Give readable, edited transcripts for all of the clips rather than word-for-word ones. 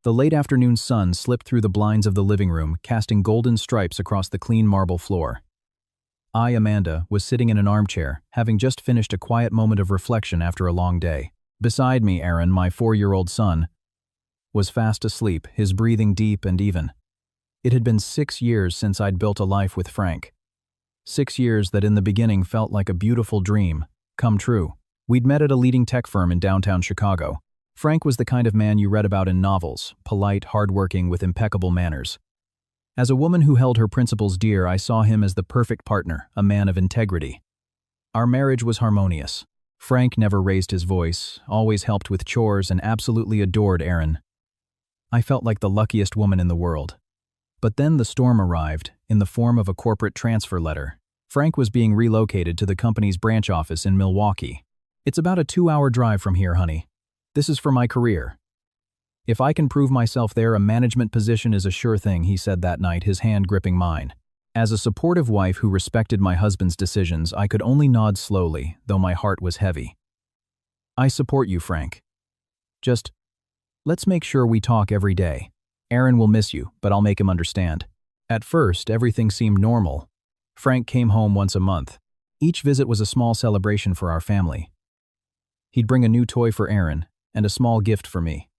The late afternoon sun slipped through the blinds of the living room, casting golden stripes across the clean marble floor. I, Amanda, was sitting in an armchair, having just finished a quiet moment of reflection after a long day. Beside me, Aaron, my 4-year-old son, was fast asleep, his breathing deep and even. It had been 6 years since I'd built a life with Frank. 6 years that in the beginning felt like a beautiful dream, come true. We'd met at a leading tech firm in downtown Chicago. Frank was the kind of man you read about in novels, polite, hardworking, with impeccable manners. As a woman who held her principles dear, I saw him as the perfect partner, a man of integrity. Our marriage was harmonious. Frank never raised his voice, always helped with chores, and absolutely adored Aaron. I felt like the luckiest woman in the world. But then the storm arrived, in the form of a corporate transfer letter. Frank was being relocated to the company's branch office in Milwaukee. "It's about a 2-hour drive from here, honey. This is for my career. If I can prove myself there, a management position is a sure thing," he said that night, his hand gripping mine. As a supportive wife who respected my husband's decisions, I could only nod slowly, though my heart was heavy. "I support you, Frank. Just, let's make sure we talk every day. Aaron will miss you, but I'll make him understand." At first, everything seemed normal. Frank came home once a month. Each visit was a small celebration for our family. He'd bring a new toy for Aaron, and a small gift for me.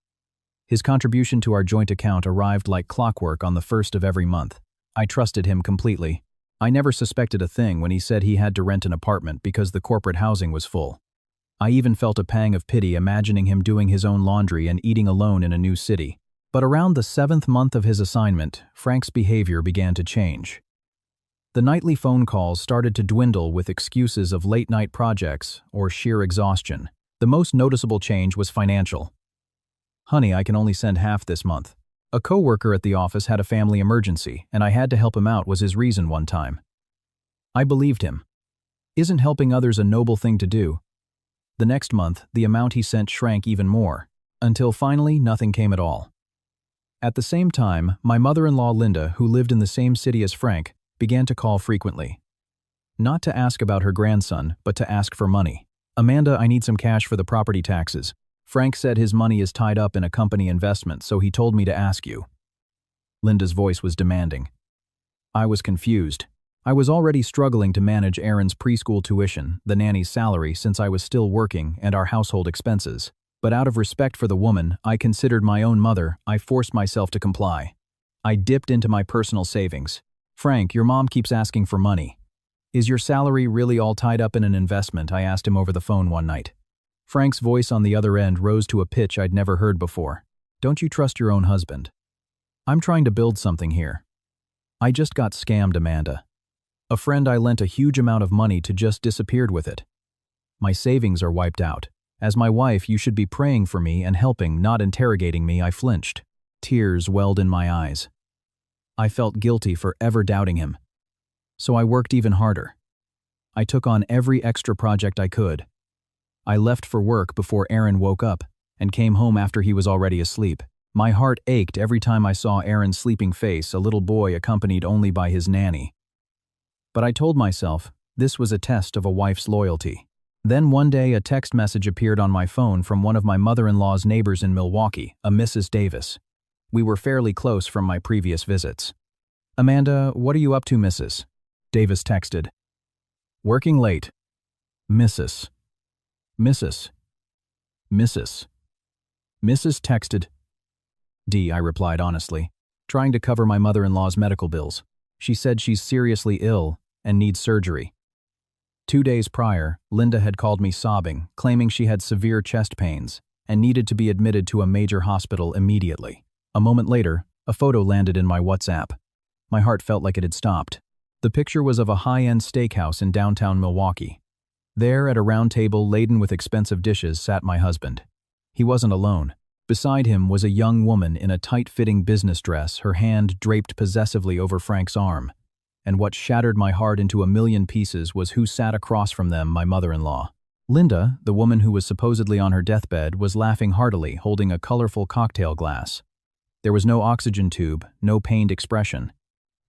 His contribution to our joint account arrived like clockwork on the first of every month. I trusted him completely. I never suspected a thing when he said he had to rent an apartment because the corporate housing was full. I even felt a pang of pity imagining him doing his own laundry and eating alone in a new city. But around the 7th month of his assignment, Frank's behavior began to change. The nightly phone calls started to dwindle with excuses of late-night projects or sheer exhaustion. The most noticeable change was financial. "Honey, I can only send half this month." A coworker at the office had a family emergency, and I had to help him out was his reason one time. I believed him. Isn't helping others a noble thing to do? The next month, the amount he sent shrank even more, until finally nothing came at all. At the same time, my mother-in-law Linda, who lived in the same city as Frank, began to call frequently. Not to ask about her grandson, but to ask for money. "Amanda, I need some cash for the property taxes. Frank said his money is tied up in a company investment, so he told me to ask you." Linda's voice was demanding. I was confused. I was already struggling to manage Aaron's preschool tuition, the nanny's salary since I was still working, and our household expenses. But out of respect for the woman I considered my own mother, I forced myself to comply. I dipped into my personal savings. "Frank, your mom keeps asking for money. Is your salary really all tied up in an investment?" I asked him over the phone one night. Frank's voice on the other end rose to a pitch I'd never heard before. "Don't you trust your own husband? I'm trying to build something here. I just got scammed, Amanda. A friend I lent a huge amount of money to just disappeared with it. My savings are wiped out. As my wife, you should be praying for me and helping, not interrogating me." I flinched. Tears welled in my eyes. I felt guilty for ever doubting him. So I worked even harder. I took on every extra project I could. I left for work before Aaron woke up and came home after he was already asleep. My heart ached every time I saw Aaron's sleeping face, a little boy accompanied only by his nanny. But I told myself this was a test of a wife's loyalty. Then one day a text message appeared on my phone from one of my mother-in-law's neighbors in Milwaukee, a Mrs. Davis. We were fairly close from my previous visits. "Amanda, what are you up to, Mrs.?" Davis texted. "Working late. Mrs. Mrs. Mrs. Mrs. texted. I replied honestly, trying to cover my mother-in-law's medical bills. She said she's seriously ill and needs surgery. 2 days prior, Linda had called me sobbing, claiming she had severe chest pains and needed to be admitted to a major hospital immediately. A moment later, a photo landed in my WhatsApp. My heart felt like it had stopped. The picture was of a high-end steakhouse in downtown Milwaukee. There, at a round table laden with expensive dishes, sat my husband. He wasn't alone. Beside him was a young woman in a tight-fitting business dress, her hand draped possessively over Frank's arm. And what shattered my heart into a million pieces was who sat across from them, my mother-in-law. Linda, the woman who was supposedly on her deathbed, was laughing heartily, holding a colorful cocktail glass. There was no oxygen tube, no pained expression.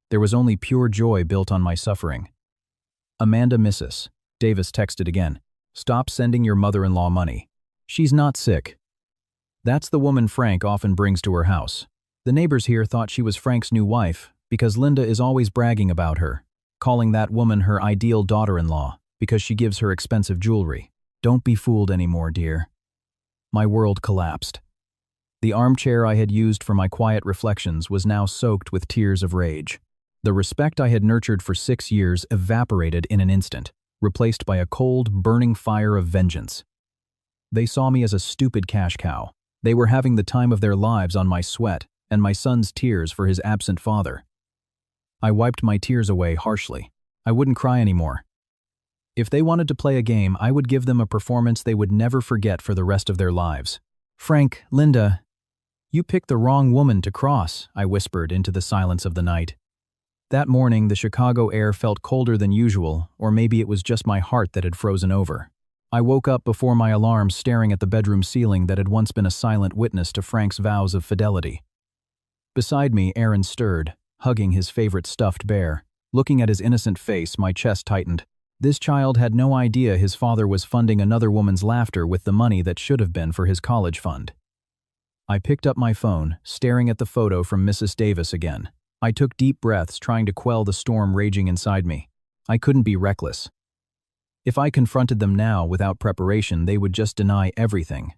There was only pure joy built on my suffering. "Amanda, Mrs." Davis texted again. "Stop sending your mother-in-law money. She's not sick." That's the woman Frank often brings to her house. The neighbors here thought she was Frank's new wife because Linda is always bragging about her, calling that woman her ideal daughter-in-law because she gives her expensive jewelry. Don't be fooled anymore, dear. My world collapsed. The armchair I had used for my quiet reflections was now soaked with tears of rage. The respect I had nurtured for 6 years evaporated in an instant, replaced by a cold, burning fire of vengeance. They saw me as a stupid cash cow. They were having the time of their lives on my sweat and my son's tears for his absent father. I wiped my tears away harshly. I wouldn't cry anymore. If they wanted to play a game, I would give them a performance they would never forget for the rest of their lives. Frank, Linda, you picked the wrong woman to cross, I whispered into the silence of the night. That morning, the Chicago air felt colder than usual, or maybe it was just my heart that had frozen over. I woke up before my alarm, staring at the bedroom ceiling that had once been a silent witness to Frank's vows of fidelity. Beside me, Aaron stirred, hugging his favorite stuffed bear. Looking at his innocent face, my chest tightened. This child had no idea his father was funding another woman's laughter with the money that should have been for his college fund. I picked up my phone, staring at the photo from Mrs. Davis again. I took deep breaths, trying to quell the storm raging inside me. I couldn't be reckless. If I confronted them now without preparation, they would just deny everything.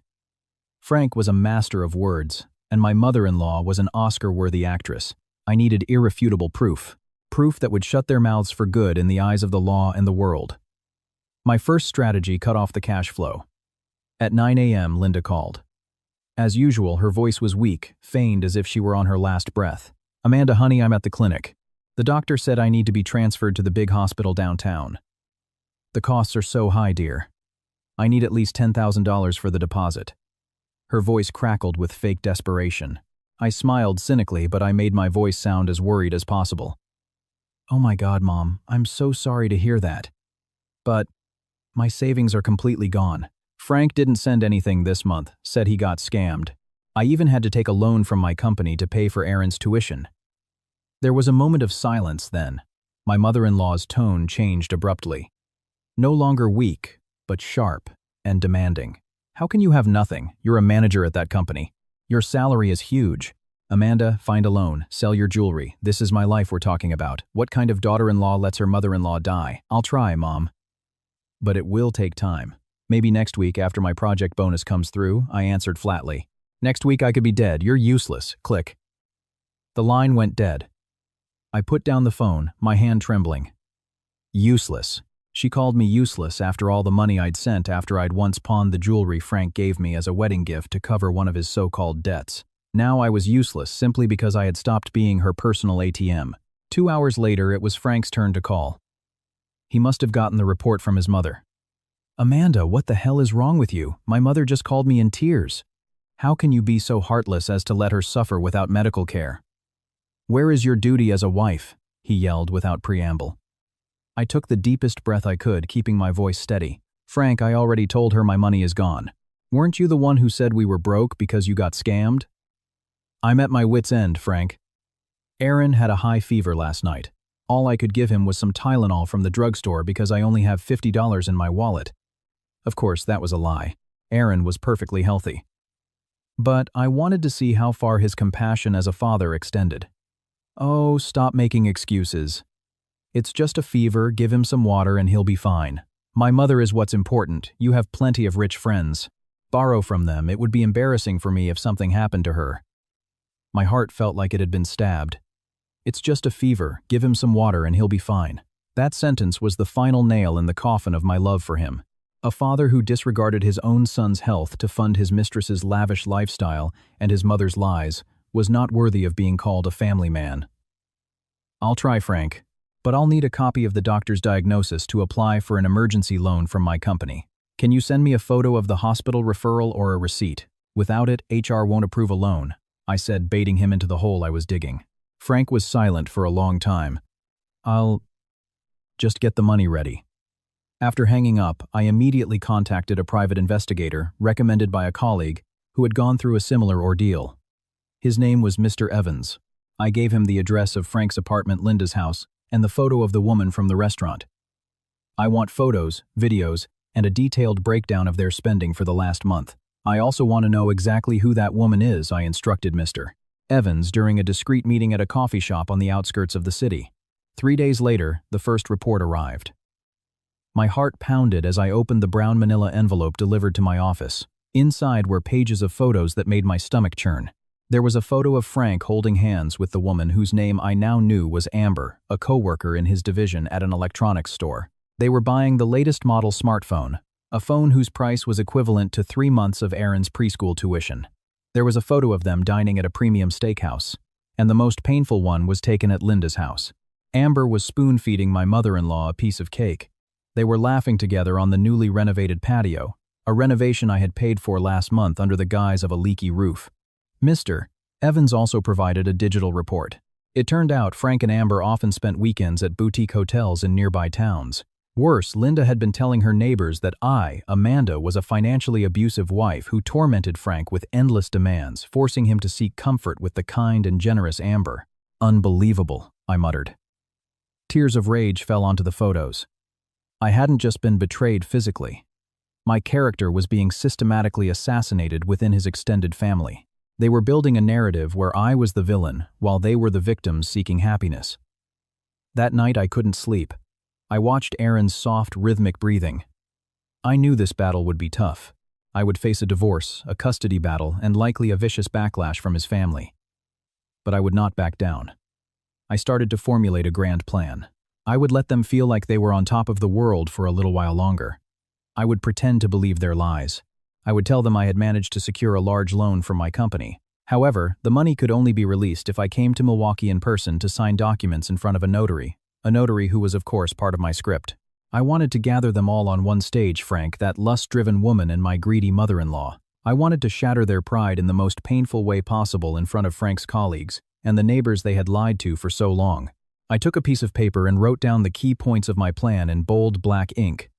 Frank was a master of words, and my mother-in-law was an Oscar-worthy actress. I needed irrefutable proof. Proof that would shut their mouths for good in the eyes of the law and the world. My first strategy cut off the cash flow. At 9 a.m., Linda called. As usual, her voice was weak, feigned as if she were on her last breath. Amanda, honey, I'm at the clinic. The doctor said I need to be transferred to the big hospital downtown. The costs are so high, dear. I need at least $10,000 for the deposit. Her voice crackled with fake desperation. I smiled cynically, but I made my voice sound as worried as possible. Oh my God, Mom, I'm so sorry to hear that. But my savings are completely gone. Frank didn't send anything this month, said he got scammed. I even had to take a loan from my company to pay for Aaron's tuition. There was a moment of silence then. My mother-in-law's tone changed abruptly. No longer weak, but sharp and demanding. How can you have nothing? You're a manager at that company. Your salary is huge. Amanda, find a loan, sell your jewelry. This is my life we're talking about. What kind of daughter-in-law lets her mother-in-law die? I'll try, Mom. But it will take time. Maybe next week after my project bonus comes through, I answered flatly. Next week I could be dead. You're useless. Click. The line went dead. I put down the phone, my hand trembling. Useless. She called me useless after all the money I'd sent after I'd once pawned the jewelry Frank gave me as a wedding gift to cover one of his so-called debts. Now I was useless simply because I had stopped being her personal ATM. 2 hours later, it was Frank's turn to call. He must have gotten the report from his mother. Amanda, what the hell is wrong with you? My mother just called me in tears. How can you be so heartless as to let her suffer without medical care? Where is your duty as a wife? He yelled without preamble. I took the deepest breath I could, keeping my voice steady. Frank, I already told her my money is gone. Weren't you the one who said we were broke because you got scammed? I'm at my wit's end, Frank. Aaron had a high fever last night. All I could give him was some Tylenol from the drugstore because I only have $50 in my wallet. Of course, that was a lie. Aaron was perfectly healthy. But I wanted to see how far his compassion as a father extended. Oh, stop making excuses. It's just a fever, give him some water and he'll be fine. My mother is what's important. You have plenty of rich friends. Borrow from them. It would be embarrassing for me if something happened to her. My heart felt like it had been stabbed. It's just a fever, give him some water and he'll be fine. That sentence was the final nail in the coffin of my love for him. A father who disregarded his own son's health to fund his mistress's lavish lifestyle and his mother's lies was not worthy of being called a family man. I'll try, Frank, but I'll need a copy of the doctor's diagnosis to apply for an emergency loan from my company. Can you send me a photo of the hospital referral or a receipt? Without it, HR won't approve a loan, I said, baiting him into the hole I was digging. Frank was silent for a long time. I'll just get the money ready. After hanging up, I immediately contacted a private investigator, recommended by a colleague, who had gone through a similar ordeal. His name was Mr. Evans. I gave him the address of Frank's apartment, Linda's house, and the photo of the woman from the restaurant. I want photos, videos, and a detailed breakdown of their spending for the last month. I also want to know exactly who that woman is, I instructed Mr. Evans during a discreet meeting at a coffee shop on the outskirts of the city. 3 days later, the first report arrived. My heart pounded as I opened the brown manila envelope delivered to my office. Inside were pages of photos that made my stomach churn. There was a photo of Frank holding hands with the woman whose name I now knew was Amber, a coworker in his division at an electronics store. They were buying the latest model smartphone, a phone whose price was equivalent to 3 months of Aaron's preschool tuition. There was a photo of them dining at a premium steakhouse, and the most painful one was taken at Linda's house. Amber was spoon-feeding my mother-in-law a piece of cake. They were laughing together on the newly renovated patio, a renovation I had paid for last month under the guise of a leaky roof. Mr. Evans also provided a digital report. It turned out Frank and Amber often spent weekends at boutique hotels in nearby towns. Worse, Linda had been telling her neighbors that I, Amanda, was a financially abusive wife who tormented Frank with endless demands, forcing him to seek comfort with the kind and generous Amber. Unbelievable, I muttered. Tears of rage fell onto the photos. I hadn't just been betrayed physically. My character was being systematically assassinated within his extended family. They were building a narrative where I was the villain, while they were the victims seeking happiness. That night I couldn't sleep. I watched Aaron's soft, rhythmic breathing. I knew this battle would be tough. I would face a divorce, a custody battle, and likely a vicious backlash from his family. But I would not back down. I started to formulate a grand plan. I would let them feel like they were on top of the world for a little while longer. I would pretend to believe their lies. I would tell them I had managed to secure a large loan from my company. However, the money could only be released if I came to Milwaukee in person to sign documents in front of a notary who was of course part of my script. I wanted to gather them all on one stage, Frank, that lust-driven woman and my greedy mother-in-law. I wanted to shatter their pride in the most painful way possible in front of Frank's colleagues and the neighbors they had lied to for so long. I took a piece of paper and wrote down the key points of my plan in bold black ink.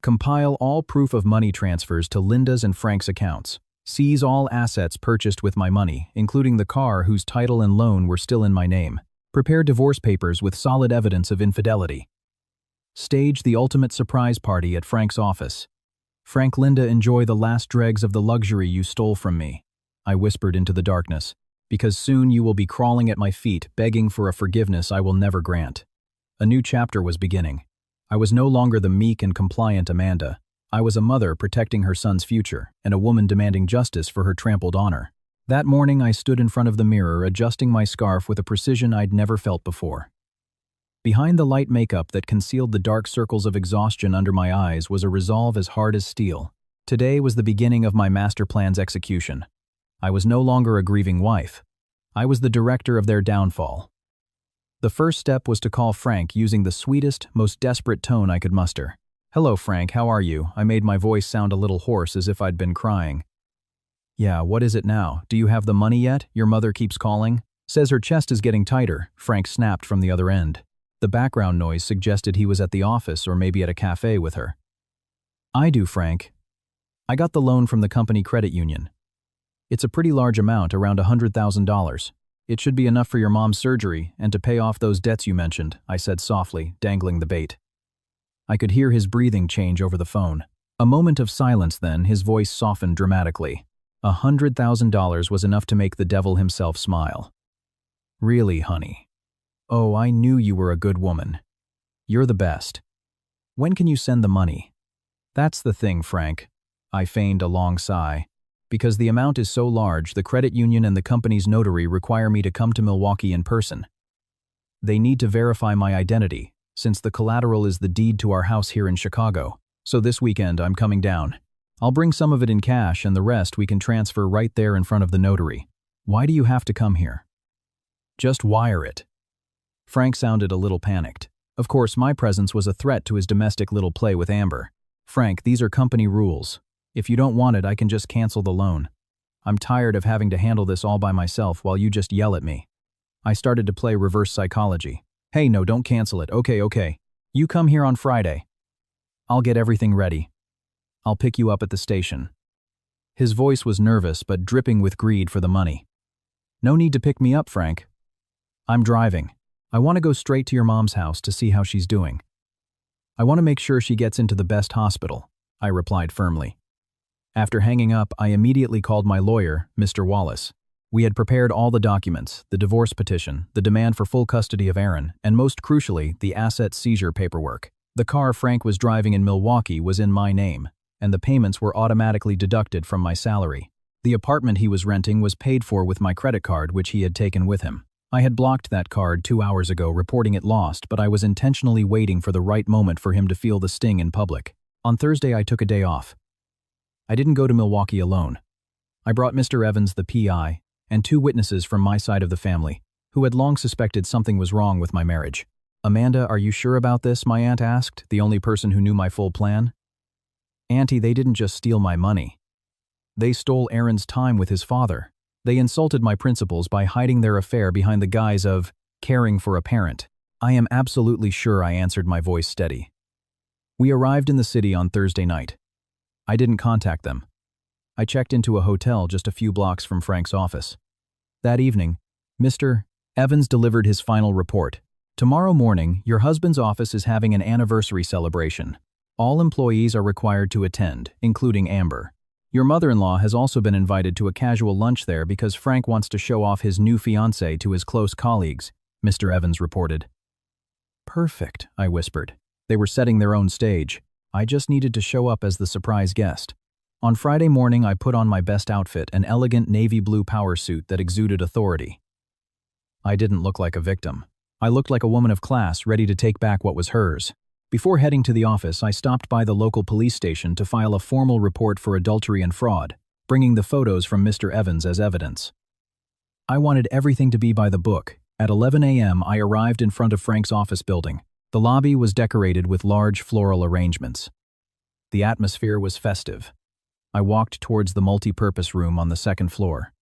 Compile all proof of money transfers to Linda's and Frank's accounts. Seize all assets purchased with my money, including the car whose title and loan were still in my name. Prepare divorce papers with solid evidence of infidelity. Stage the ultimate surprise party at Frank's office. Frank, Linda, enjoy the last dregs of the luxury you stole from me, I whispered into the darkness, because soon you will be crawling at my feet, begging for a forgiveness I will never grant. A new chapter was beginning. I was no longer the meek and compliant Amanda. I was a mother protecting her son's future, and a woman demanding justice for her trampled honor. That morning I stood in front of the mirror, adjusting my scarf with a precision I'd never felt before. Behind the light makeup that concealed the dark circles of exhaustion under my eyes was a resolve as hard as steel. Today was the beginning of my master plan's execution. I was no longer a grieving wife. I was the director of their downfall. The first step was to call Frank using the sweetest, most desperate tone I could muster. "Hello, Frank, how are you?" I made my voice sound a little hoarse as if I'd been crying. "Yeah, what is it now? Do you have the money yet? Your mother keeps calling. Says her chest is getting tighter," Frank snapped from the other end. The background noise suggested he was at the office or maybe at a cafe with her. "I do, Frank. I got the loan from the company credit union. It's a pretty large amount, around $100,000. It should be enough for your mom's surgery and to pay off those debts you mentioned," I said softly, dangling the bait. I could hear his breathing change over the phone. A moment of silence then, his voice softened dramatically. $100,000 was enough to make the devil himself smile. "Really, honey? Oh, I knew you were a good woman. You're the best. When can you send the money?" "That's the thing, Frank." I feigned a long sigh. "Because the amount is so large, the credit union and the company's notary require me to come to Milwaukee in person. They need to verify my identity, since the collateral is the deed to our house here in Chicago. So this weekend I'm coming down. I'll bring some of it in cash and the rest we can transfer right there in front of the notary. Why do you have to come here?" "Just wire it." Frank sounded a little panicked. Of course, my presence was a threat to his domestic little play with Amber. "Frank, these are company rules. If you don't want it, I can just cancel the loan. I'm tired of having to handle this all by myself while you just yell at me." I started to play reverse psychology. "Hey, no, don't cancel it. Okay. You come here on Friday. I'll get everything ready. I'll pick you up at the station." His voice was nervous but dripping with greed for the money. "No need to pick me up, Frank. I'm driving. I want to go straight to your mom's house to see how she's doing. I want to make sure she gets into the best hospital," I replied firmly. After hanging up, I immediately called my lawyer, Mr. Wallace. We had prepared all the documents, the divorce petition, the demand for full custody of Aaron, and most crucially, the asset seizure paperwork. The car Frank was driving in Milwaukee was in my name, and the payments were automatically deducted from my salary. The apartment he was renting was paid for with my credit card, which he had taken with him. I had blocked that card 2 hours ago, reporting it lost, but I was intentionally waiting for the right moment for him to feel the sting in public. On Thursday, I took a day off. I didn't go to Milwaukee alone. I brought Mr. Evans, the PI, and 2 witnesses from my side of the family, who had long suspected something was wrong with my marriage. "Amanda, are you sure about this?" my aunt asked, the only person who knew my full plan. "Auntie, they didn't just steal my money. They stole Aaron's time with his father. They insulted my principles by hiding their affair behind the guise of caring for a parent." "I am absolutely sure," I answered, my voice steady. We arrived in the city on Thursday night. I didn't contact them. I checked into a hotel just a few blocks from Frank's office. That evening, Mr. Evans delivered his final report. "Tomorrow morning, your husband's office is having an anniversary celebration. All employees are required to attend, including Amber. Your mother-in-law has also been invited to a casual lunch there because Frank wants to show off his new fiancée to his close colleagues," Mr. Evans reported. "Perfect," I whispered. They were setting their own stage. I just needed to show up as the surprise guest. On Friday morning, I put on my best outfit, an elegant navy blue power suit that exuded authority. I didn't look like a victim. I looked like a woman of class, ready to take back what was hers. Before heading to the office, I stopped by the local police station to file a formal report for adultery and fraud, bringing the photos from Mr. Evans as evidence. I wanted everything to be by the book. At 11 a.m., I arrived in front of Frank's office building. The lobby was decorated with large floral arrangements. The atmosphere was festive. I walked towards the multi-purpose room on the second floor.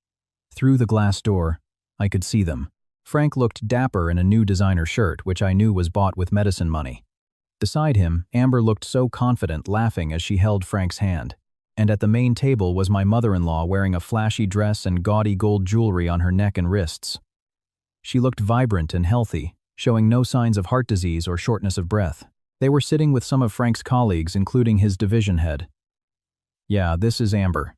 Through the glass door, I could see them. Frank looked dapper in a new designer shirt, which I knew was bought with medicine money. Beside him, Amber looked so confident, laughing as she held Frank's hand. And at the main table was my mother-in-law wearing a flashy dress and gaudy gold jewelry on her neck and wrists. She looked vibrant and healthy, showing no signs of heart disease or shortness of breath. They were sitting with some of Frank's colleagues, including his division head. "Yeah, this is Amber.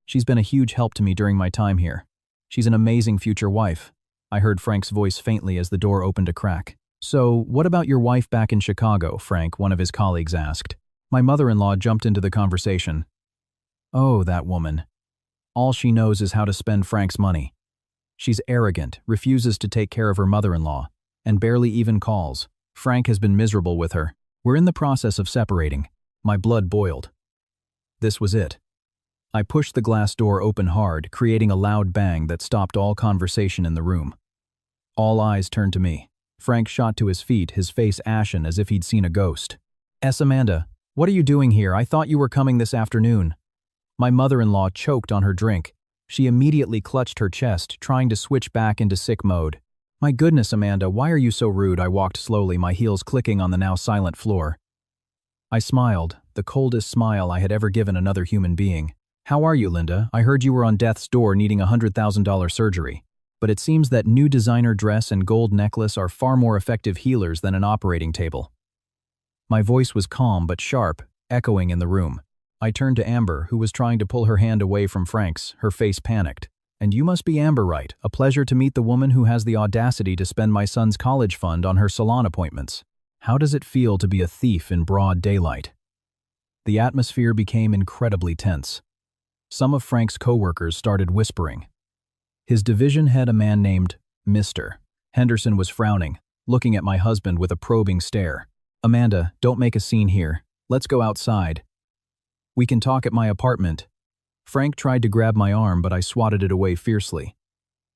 She's been a huge help to me during my time here. She's an amazing future wife," I heard Frank's voice faintly as the door opened a crack. "So, what about your wife back in Chicago?" Frank, one of his colleagues, asked. My mother-in-law jumped into the conversation. "Oh, that woman. All she knows is how to spend Frank's money. She's arrogant, refuses to take care of her mother-in-law, and barely even calls. Frank has been miserable with her. We're in the process of separating." My blood boiled. This was it. I pushed the glass door open hard, creating a loud bang that stopped all conversation in the room. All eyes turned to me. Frank shot to his feet, his face ashen as if he'd seen a ghost. "Amanda, what are you doing here? I thought you were coming this afternoon." My mother-in-law choked on her drink. She immediately clutched her chest, trying to switch back into sick mode. "My goodness, Amanda, why are you so rude?" I walked slowly, my heels clicking on the now silent floor. I smiled, the coldest smile I had ever given another human being. "How are you, Linda? I heard you were on death's door needing $100,000 surgery. But it seems that new designer dress and gold necklace are far more effective healers than an operating table." My voice was calm but sharp, echoing in the room. I turned to Amber, who was trying to pull her hand away from Frank's, her face panicked. "And you must be Amber, right? A pleasure to meet the woman who has the audacity to spend my son's college fund on her salon appointments. How does it feel to be a thief in broad daylight?" The atmosphere became incredibly tense. Some of Frank's coworkers started whispering. His division head, a man named Mr. Henderson, was frowning, looking at my husband with a probing stare. "Amanda, don't make a scene here. Let's go outside. We can talk at my apartment." Frank tried to grab my arm, but I swatted it away fiercely.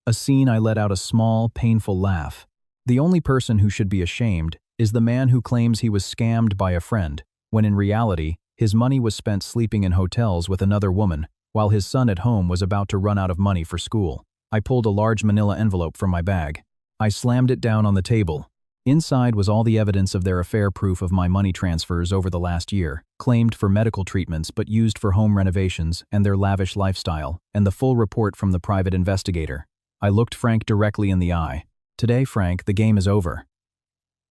A scene, I let out a small, painful laugh. The only person who should be ashamed is the man who claims he was scammed by a friend, when in reality, his money was spent sleeping in hotels with another woman, while his son at home was about to run out of money for school. I pulled a large manila envelope from my bag. I slammed it down on the table. Inside was all the evidence of their affair, proof of my money transfers over the last year, claimed for medical treatments but used for home renovations, and their lavish lifestyle, and the full report from the private investigator. I looked Frank directly in the eye. "Today, Frank, the game is over."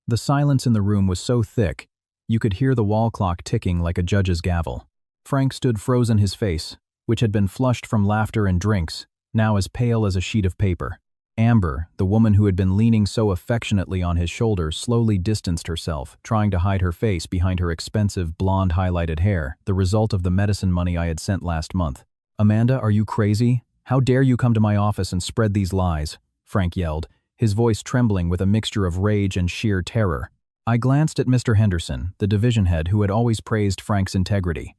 The silence in the room was so thick, you could hear the wall clock ticking like a judge's gavel. Frank stood frozen, his face, which had been flushed from laughter and drinks, now as pale as a sheet of paper. Amber, the woman who had been leaning so affectionately on his shoulder, slowly distanced herself, trying to hide her face behind her expensive blonde highlighted hair, the result of the medicine money I had sent last month. "Amanda, are you crazy? How dare you come to my office and spread these lies?" Frank yelled, his voice trembling with a mixture of rage and sheer terror. I glanced at Mr. Henderson, the division head who had always praised Frank's integrity.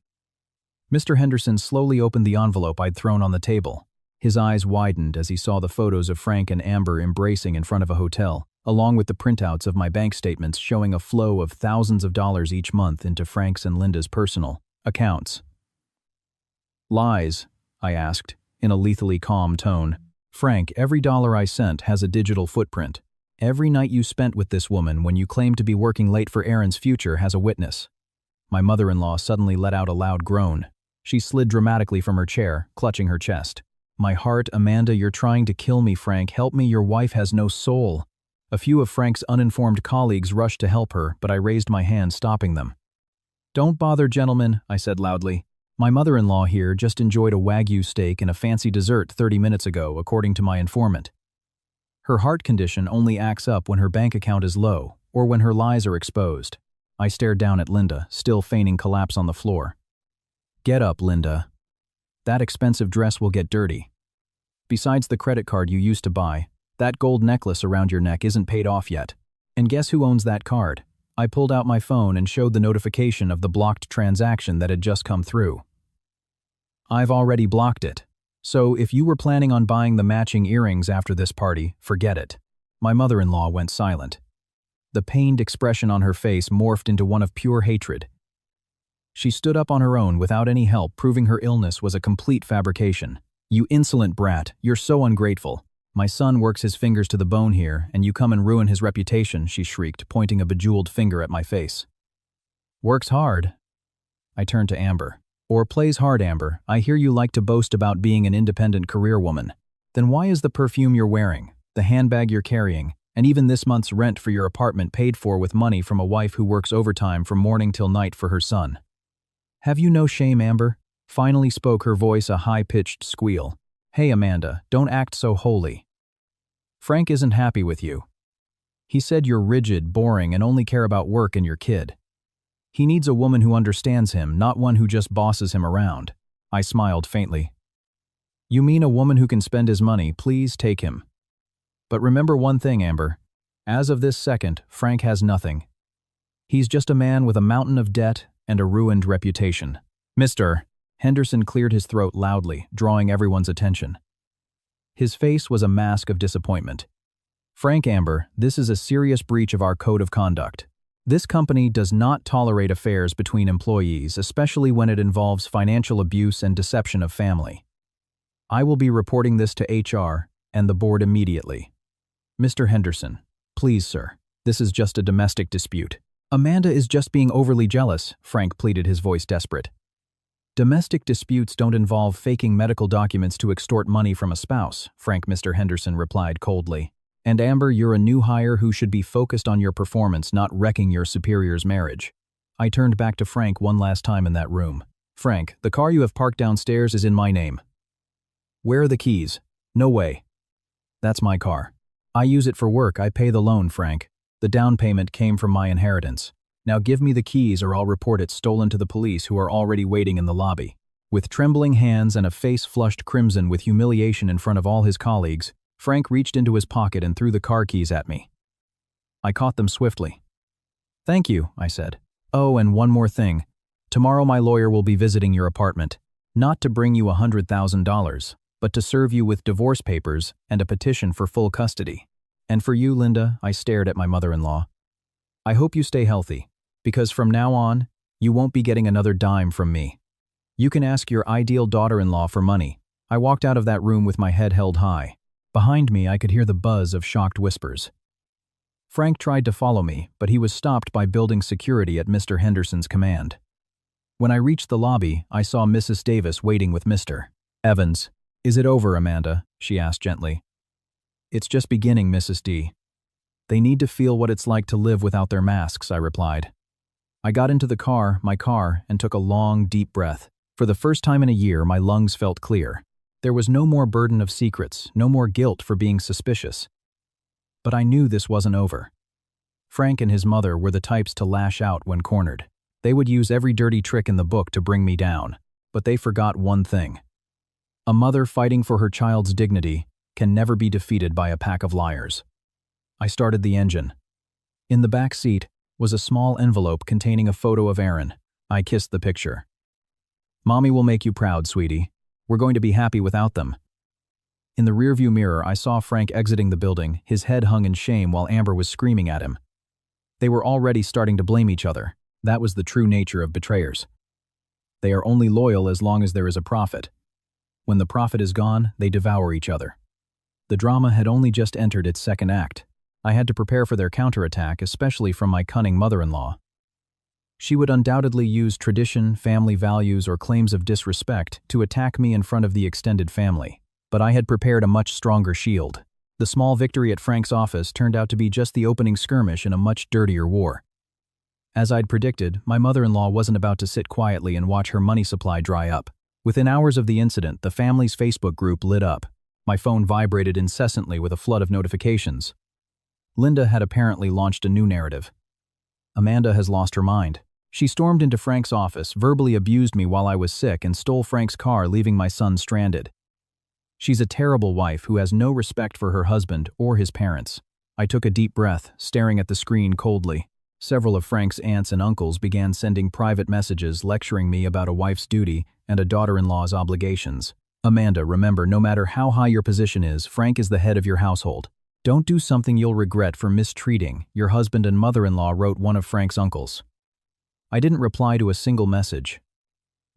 Mr. Henderson slowly opened the envelope I'd thrown on the table. His eyes widened as he saw the photos of Frank and Amber embracing in front of a hotel, along with the printouts of my bank statements showing a flow of thousands of dollars each month into Frank's and Linda's personal accounts. "Lies?" I asked, in a lethally calm tone. "Frank, every dollar I sent has a digital footprint. Every night you spent with this woman when you claimed to be working late for Aaron's future has a witness." My mother-in-law suddenly let out a loud groan. She slid dramatically from her chair, clutching her chest. "My heart, Amanda, you're trying to kill me, Frank. Help me, your wife has no soul." A few of Frank's uninformed colleagues rushed to help her, but I raised my hand, stopping them. "Don't bother, gentlemen," I said loudly. "My mother-in-law here just enjoyed a Wagyu steak and a fancy dessert 30 minutes ago, according to my informant. Her heart condition only acts up when her bank account is low, or when her lies are exposed." I stared down at Linda, still feigning collapse on the floor. "Get up, Linda. That expensive dress will get dirty. Besides the credit card you used to buy, that gold necklace around your neck isn't paid off yet. And guess who owns that card?" I pulled out my phone and showed the notification of the blocked transaction that had just come through. "I've already blocked it. So if you were planning on buying the matching earrings after this party, forget it." My mother-in-law went silent. The pained expression on her face morphed into one of pure hatred. She stood up on her own without any help, proving her illness was a complete fabrication. "You insolent brat, you're so ungrateful. My son works his fingers to the bone here, and you come and ruin his reputation," she shrieked, pointing a bejeweled finger at my face. "Works hard?" I turned to Amber. "Or plays hard, Amber. I hear you like to boast about being an independent career woman. Then why is the perfume you're wearing, the handbag you're carrying, and even this month's rent for your apartment paid for with money from a wife who works overtime from morning till night for her son? Have you no shame, Amber?" Finally spoke, her voice a high-pitched squeal. "Hey, Amanda, don't act so holy. Frank isn't happy with you. He said you're rigid, boring, and only care about work and your kid. He needs a woman who understands him, not one who just bosses him around." I smiled faintly. "You mean a woman who can spend his money? Please take him. But remember one thing, Amber. As of this second, Frank has nothing. He's just a man with a mountain of debt and a ruined reputation." "Mr. Henderson cleared his throat loudly, drawing everyone's attention. His face was a mask of disappointment. "Frank, Amber, this is a serious breach of our code of conduct. This company does not tolerate affairs between employees, especially when it involves financial abuse and deception of family. I will be reporting this to HR and the board immediately. Mr. Henderson, please, sir, this is just a domestic dispute." "Amanda is just being overly jealous," Frank pleaded, his voice desperate. "Domestic disputes don't involve faking medical documents to extort money from a spouse," Mr. Henderson replied coldly. "And Amber, you're a new hire who should be focused on your performance, not wrecking your superior's marriage." I turned back to Frank one last time in that room. "Frank, the car you have parked downstairs is in my name." "Where are the keys?" "No way. That's my car. I use it for work. I pay the loan, Frank. The down payment came from my inheritance. Now give me the keys or I'll report it stolen to the police, who are already waiting in the lobby." With trembling hands and a face flushed crimson with humiliation in front of all his colleagues, Frank reached into his pocket and threw the car keys at me. I caught them swiftly. "Thank you," I said. "Oh, and one more thing. Tomorrow my lawyer will be visiting your apartment, not to bring you $100,000, but to serve you with divorce papers and a petition for full custody. And for you, Linda," I stared at my mother-in-law, "I hope you stay healthy, because from now on, you won't be getting another dime from me. You can ask your ideal daughter-in-law for money." I walked out of that room with my head held high. Behind me, I could hear the buzz of shocked whispers. Frank tried to follow me, but he was stopped by building security at Mr. Henderson's command. When I reached the lobby, I saw Mrs. Davis waiting with Mr. Evans. "Is it over, Amanda?" she asked gently. "It's just beginning, Mrs. D. They need to feel what it's like to live without their masks," I replied. I got into my car, and took a long, deep breath. For the first time in a year, my lungs felt clear. There was no more burden of secrets, no more guilt for being suspicious. But I knew this wasn't over. Frank and his mother were the types to lash out when cornered. They would use every dirty trick in the book to bring me down, but they forgot one thing. A mother fighting for her child's dignity can never be defeated by a pack of liars. I started the engine. In the back seat was a small envelope containing a photo of Aaron. I kissed the picture. "Mommy will make you proud, sweetie. We're going to be happy without them." In the rearview mirror, I saw Frank exiting the building, his head hung in shame while Amber was screaming at him. They were already starting to blame each other. That was the true nature of betrayers. They are only loyal as long as there is a profit. When the profit is gone, they devour each other. The drama had only just entered its second act. I had to prepare for their counterattack, especially from my cunning mother-in-law. She would undoubtedly use tradition, family values, or claims of disrespect to attack me in front of the extended family. But I had prepared a much stronger shield. The small victory at Frank's office turned out to be just the opening skirmish in a much dirtier war. As I'd predicted, my mother-in-law wasn't about to sit quietly and watch her money supply dry up. Within hours of the incident, the family's Facebook group lit up. My phone vibrated incessantly with a flood of notifications. Linda had apparently launched a new narrative. "Amanda has lost her mind. She stormed into Frank's office, verbally abused me while I was sick, and stole Frank's car, leaving my son stranded. She's a terrible wife who has no respect for her husband or his parents." I took a deep breath, staring at the screen coldly. Several of Frank's aunts and uncles began sending private messages lecturing me about a wife's duty and a daughter-in-law's obligations. "Amanda, remember, no matter how high your position is, Frank is the head of your household. Don't do something you'll regret for mistreating your husband and mother-in-law," wrote one of Frank's uncles. I didn't reply to a single message.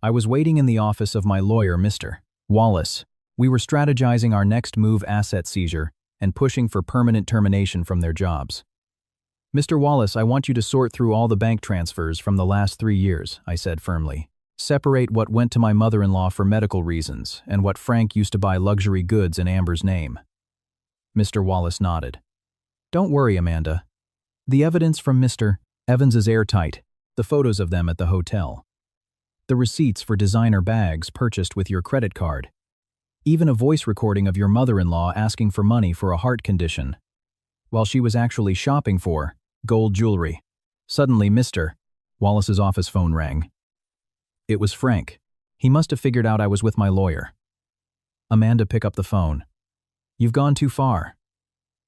I was waiting in the office of my lawyer, Mr. Wallace. We were strategizing our next move, asset seizure, and pushing for permanent termination from their jobs. "Mr. Wallace, I want you to sort through all the bank transfers from the last 3 years, I said firmly. "Separate what went to my mother-in-law for medical reasons and what Frank used to buy luxury goods in Amber's name." Mr. Wallace nodded. "Don't worry, Amanda. The evidence from Mr. Evans is airtight. The photos of them at the hotel. The receipts for designer bags purchased with your credit card. Even a voice recording of your mother-in-law asking for money for a heart condition, while she was actually shopping for gold jewelry." Suddenly, Mr. Wallace's office phone rang. It was Frank. He must have figured out I was with my lawyer. "Amanda, pick up the phone. You've gone too far.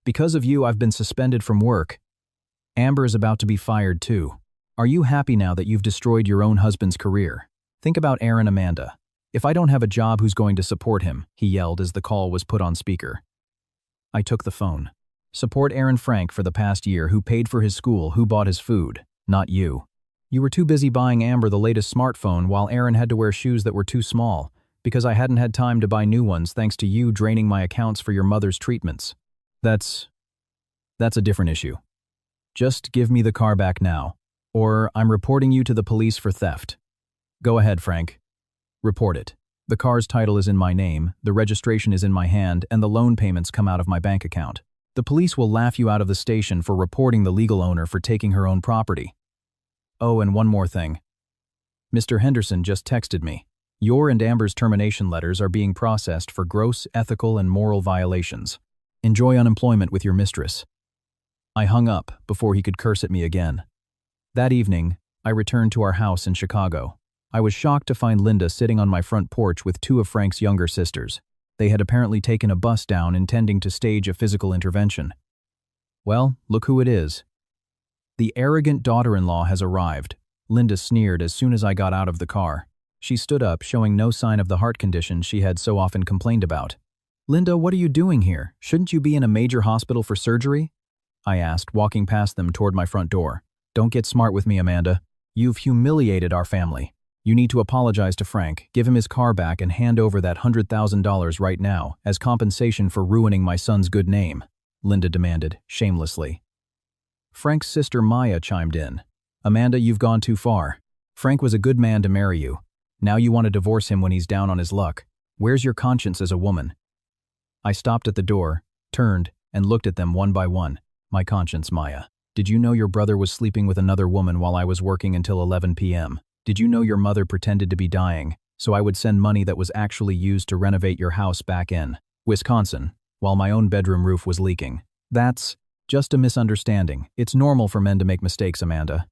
Because of you, I've been suspended from work. Amber is about to be fired too. Are you happy now that you've destroyed your own husband's career? Think about Aaron, Amanda. If I don't have a job, who's going to support him?" he yelled as the call was put on speaker. I took the phone. "Support Aaron Frank for the past year, who paid for his school, who bought his food, not you. You were too busy buying Amber the latest smartphone while Aaron had to wear shoes that were too small, because I hadn't had time to buy new ones thanks to you draining my accounts for your mother's treatments. That's a different issue. Just give me the car back now, or I'm reporting you to the police for theft." "Go ahead, Frank. Report it. The car's title is in my name, the registration is in my hand, and the loan payments come out of my bank account. The police will laugh you out of the station for reporting the legal owner for taking her own property. Oh, and one more thing. Mr. Henderson just texted me. Your and Amber's termination letters are being processed for gross ethical and moral violations. Enjoy unemployment with your mistress." I hung up before he could curse at me again. That evening, I returned to our house in Chicago. I was shocked to find Linda sitting on my front porch with 2 of Frank's younger sisters. They had apparently taken a bus down intending to stage a physical intervention. "Well, look who it is. The arrogant daughter-in-law has arrived," Linda sneered as soon as I got out of the car. She stood up, showing no sign of the heart condition she had so often complained about. "Linda, what are you doing here? Shouldn't you be in a major hospital for surgery?" I asked, walking past them toward my front door. "Don't get smart with me, Amanda. You've humiliated our family. You need to apologize to Frank, give him his car back, and hand over that $100,000 right now as compensation for ruining my son's good name," Linda demanded, shamelessly. Frank's sister Maya chimed in. "Amanda, you've gone too far. Frank was a good man to marry you. Now you want to divorce him when he's down on his luck. Where's your conscience as a woman?" I stopped at the door, turned, and looked at them one by one. "My conscience, Maya. Did you know your brother was sleeping with another woman while I was working until 11 p.m.? Did you know your mother pretended to be dying, so I would send money that was actually used to renovate your house back in Wisconsin, while my own bedroom roof was leaking? That's just a misunderstanding. It's normal for men to make mistakes, Amanda.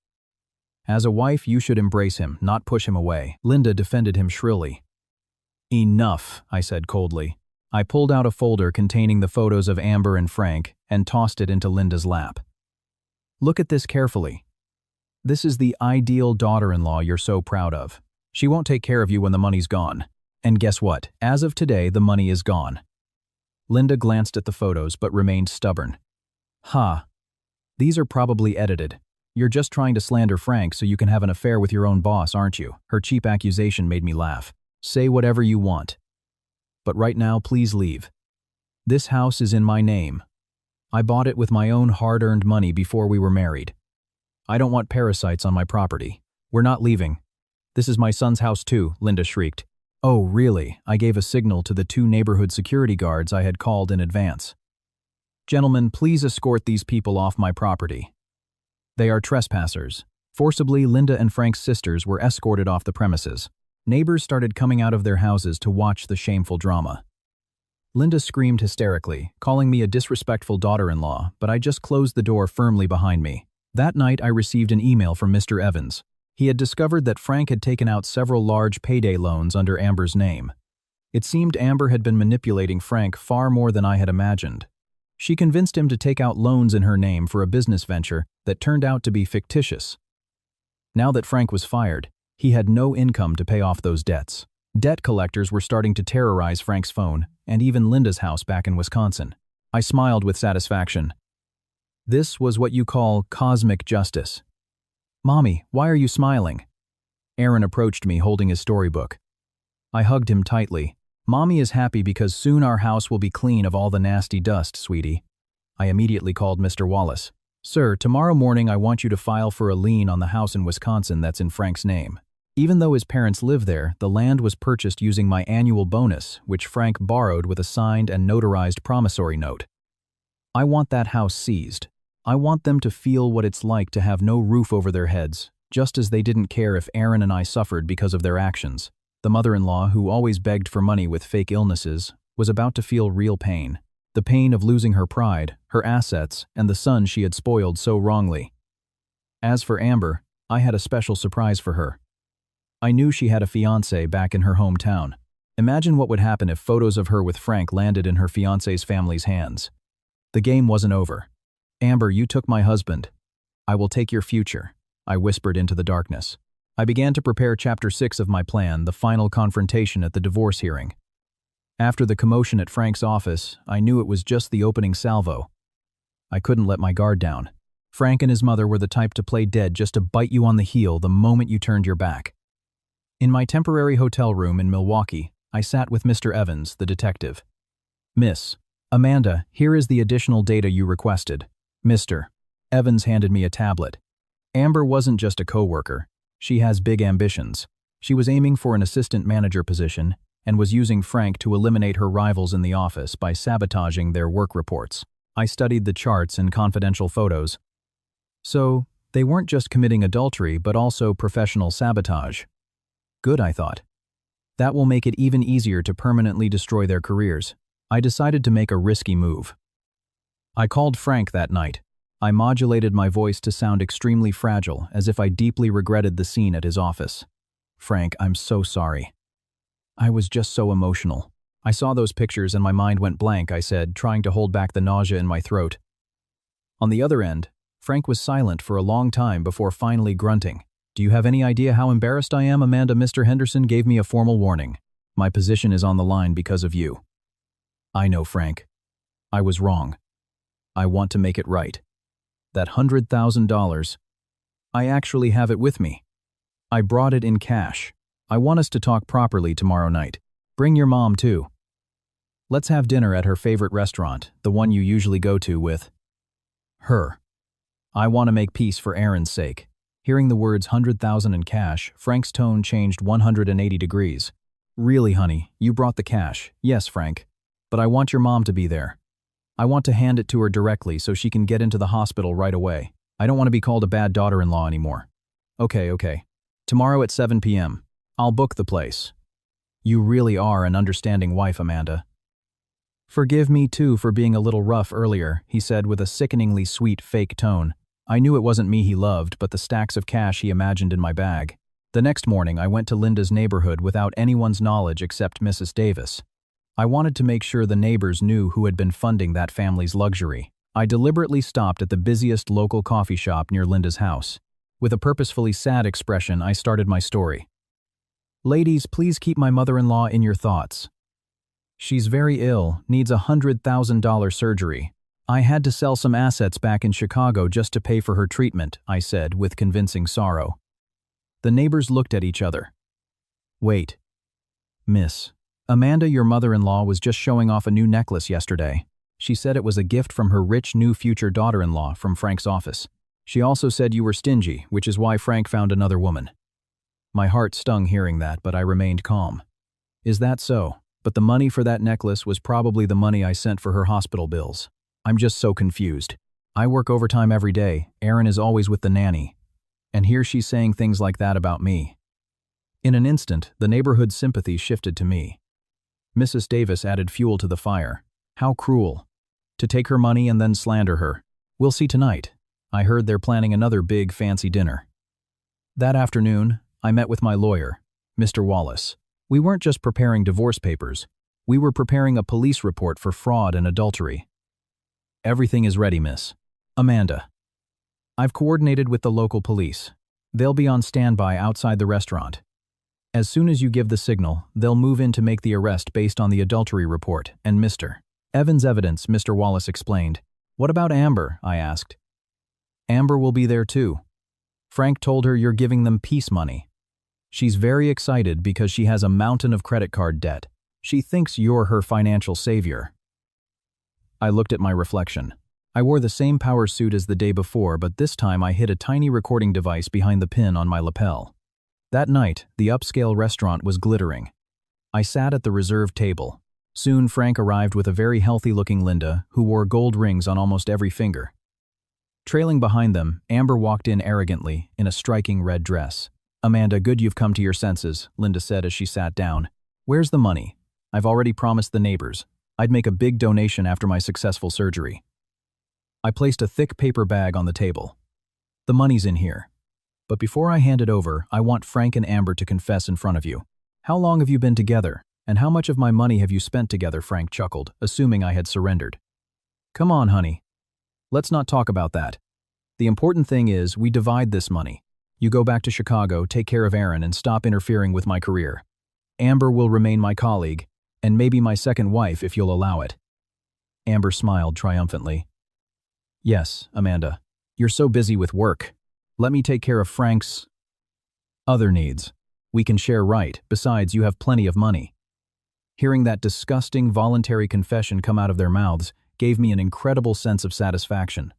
As a wife, you should embrace him, not push him away. Linda defended him shrilly. Enough, I said coldly. I pulled out a folder containing the photos of Amber and Frank and tossed it into Linda's lap. Look at this carefully. This is the ideal daughter-in-law you're so proud of. She won't take care of you when the money's gone. And guess what? As of today, the money is gone. Linda glanced at the photos but remained stubborn. These are probably edited. You're just trying to slander Frank so you can have an affair with your own boss, aren't you? Her cheap accusation made me laugh. Say whatever you want. But right now, please leave. This house is in my name. I bought it with my own hard-earned money before we were married. I don't want parasites on my property. We're not leaving. This is my son's house too, Linda shrieked. Oh, really? I gave a signal to the 2 neighborhood security guards I had called in advance. Gentlemen, please escort these people off my property. They are trespassers. Forcibly, Linda and Frank's sisters were escorted off the premises. Neighbors started coming out of their houses to watch the shameful drama. Linda screamed hysterically, calling me a disrespectful daughter-in-law, but I just closed the door firmly behind me. That night, I received an email from Mr. Evans. He had discovered that Frank had taken out several large payday loans under Amber's name. It seemed Amber had been manipulating Frank far more than I had imagined. She convinced him to take out loans in her name for a business venture that turned out to be fictitious. Now that Frank was fired, he had no income to pay off those debts. Debt collectors were starting to terrorize Frank's phone and even Linda's house back in Wisconsin. I smiled with satisfaction. This was what you call cosmic justice. Mommy, why are you smiling? Aaron approached me holding his storybook. I hugged him tightly. Mommy is happy because soon our house will be clean of all the nasty dust, sweetie. I immediately called Mr. Wallace. Sir, tomorrow morning I want you to file for a lien on the house in Wisconsin that's in Frank's name. Even though his parents live there, the land was purchased using my annual bonus, which Frank borrowed with a signed and notarized promissory note. I want that house seized. I want them to feel what it's like to have no roof over their heads, just as they didn't care if Aaron and I suffered because of their actions. The mother-in-law, who always begged for money with fake illnesses, was about to feel real pain. The pain of losing her pride, her assets, and the son she had spoiled so wrongly. As for Amber, I had a special surprise for her. I knew she had a fiancé back in her hometown. Imagine what would happen if photos of her with Frank landed in her fiancé's family's hands. The game wasn't over. Amber, you took my husband. I will take your future, I whispered into the darkness. I began to prepare Chapter 6 of my plan, the final confrontation at the divorce hearing. After the commotion at Frank's office, I knew it was just the opening salvo. I couldn't let my guard down. Frank and his mother were the type to play dead just to bite you on the heel the moment you turned your back. In my temporary hotel room in Milwaukee, I sat with Mr. Evans, the detective. Miss Amanda, here is the additional data you requested. Mr. Evans handed me a tablet. Amber wasn't just a coworker. She has big ambitions. She was aiming for an assistant manager position and was using Frank to eliminate her rivals in the office by sabotaging their work reports. I studied the charts and confidential photos. So, they weren't just committing adultery but also professional sabotage. Good, I thought. That will make it even easier to permanently destroy their careers. I decided to make a risky move. I called Frank that night. I modulated my voice to sound extremely fragile, as if I deeply regretted the scene at his office. Frank, I'm so sorry. I was just so emotional. I saw those pictures and my mind went blank, I said, trying to hold back the nausea in my throat. On the other end, Frank was silent for a long time before finally grunting. Do you have any idea how embarrassed I am, Amanda? Mr. Henderson gave me a formal warning. My position is on the line because of you. I know, Frank. I was wrong. I want to make it right. That $100,000, I actually have it with me. I brought it in cash. I want us to talk properly tomorrow night. Bring your mom too. Let's have dinner at her favorite restaurant, the one you usually go to with her. I want to make peace for Aaron's sake. Hearing the words $100,000 in cash, Frank's tone changed 180 degrees. Really, honey, you brought the cash. Yes, Frank. But I want your mom to be there. I want to hand it to her directly so she can get into the hospital right away. I don't want to be called a bad daughter-in-law anymore. Okay. Tomorrow at 7 p.m. I'll book the place. You really are an understanding wife, Amanda. Forgive me too for being a little rough earlier, he said with a sickeningly sweet fake tone. I knew it wasn't me he loved, but the stacks of cash he imagined in my bag. The next morning, I went to Linda's neighborhood without anyone's knowledge except Mrs. Davis. I wanted to make sure the neighbors knew who had been funding that family's luxury. I deliberately stopped at the busiest local coffee shop near Linda's house. With a purposefully sad expression, I started my story. Ladies, please keep my mother-in-law in your thoughts. She's very ill, needs a $100,000 surgery. I had to sell some assets back in Chicago just to pay for her treatment, I said with convincing sorrow. The neighbors looked at each other. Wait. Miss, Amanda, your mother-in-law was just showing off a new necklace yesterday. She said it was a gift from her rich new future daughter-in-law from Frank's office. She also said you were stingy, which is why Frank found another woman. My heart stung hearing that, but I remained calm. Is that so? But the money for that necklace was probably the money I sent for her hospital bills. I'm just so confused. I work overtime every day. Erin is always with the nanny. And here she's saying things like that about me. In an instant, the neighborhood's sympathy shifted to me. Mrs. Davis added fuel to the fire. How cruel. To take her money and then slander her. We'll see tonight. I heard they're planning another big fancy dinner. That afternoon, I met with my lawyer, Mr. Wallace. We weren't just preparing divorce papers. We were preparing a police report for fraud and adultery. Everything is ready, Miss Amanda. I've coordinated with the local police. They'll be on standby outside the restaurant. As soon as you give the signal, they'll move in to make the arrest based on the adultery report and Mr. Evans' evidence, Mr. Wallace explained. What about Amber? I asked. Amber will be there too. Frank told her you're giving them peace money. She's very excited because she has a mountain of credit card debt. She thinks you're her financial savior. I looked at my reflection. I wore the same power suit as the day before, but this time I hid a tiny recording device behind the pin on my lapel. That night, the upscale restaurant was glittering. I sat at the reserved table. Soon Frank arrived with a very healthy-looking Linda, who wore gold rings on almost every finger. Trailing behind them, Amber walked in arrogantly, in a striking red dress. Amanda, good you've come to your senses, Linda said as she sat down. Where's the money? I've already promised the neighbors. I'd make a big donation after my successful surgery. I placed a thick paper bag on the table. The money's in here. But before I hand it over, I want Frank and Amber to confess in front of you. How long have you been together, and how much of my money have you spent together? Frank chuckled, assuming I had surrendered. Come on, honey. Let's not talk about that. The important thing is we divide this money. You go back to Chicago, take care of Erin, and stop interfering with my career. Amber will remain my colleague, and maybe my second wife if you'll allow it. Amber smiled triumphantly. Yes, Amanda. You're so busy with work. Let me take care of Frank's other needs. We can share, right? Besides, you have plenty of money. Hearing that disgusting voluntary confession come out of their mouths gave me an incredible sense of satisfaction.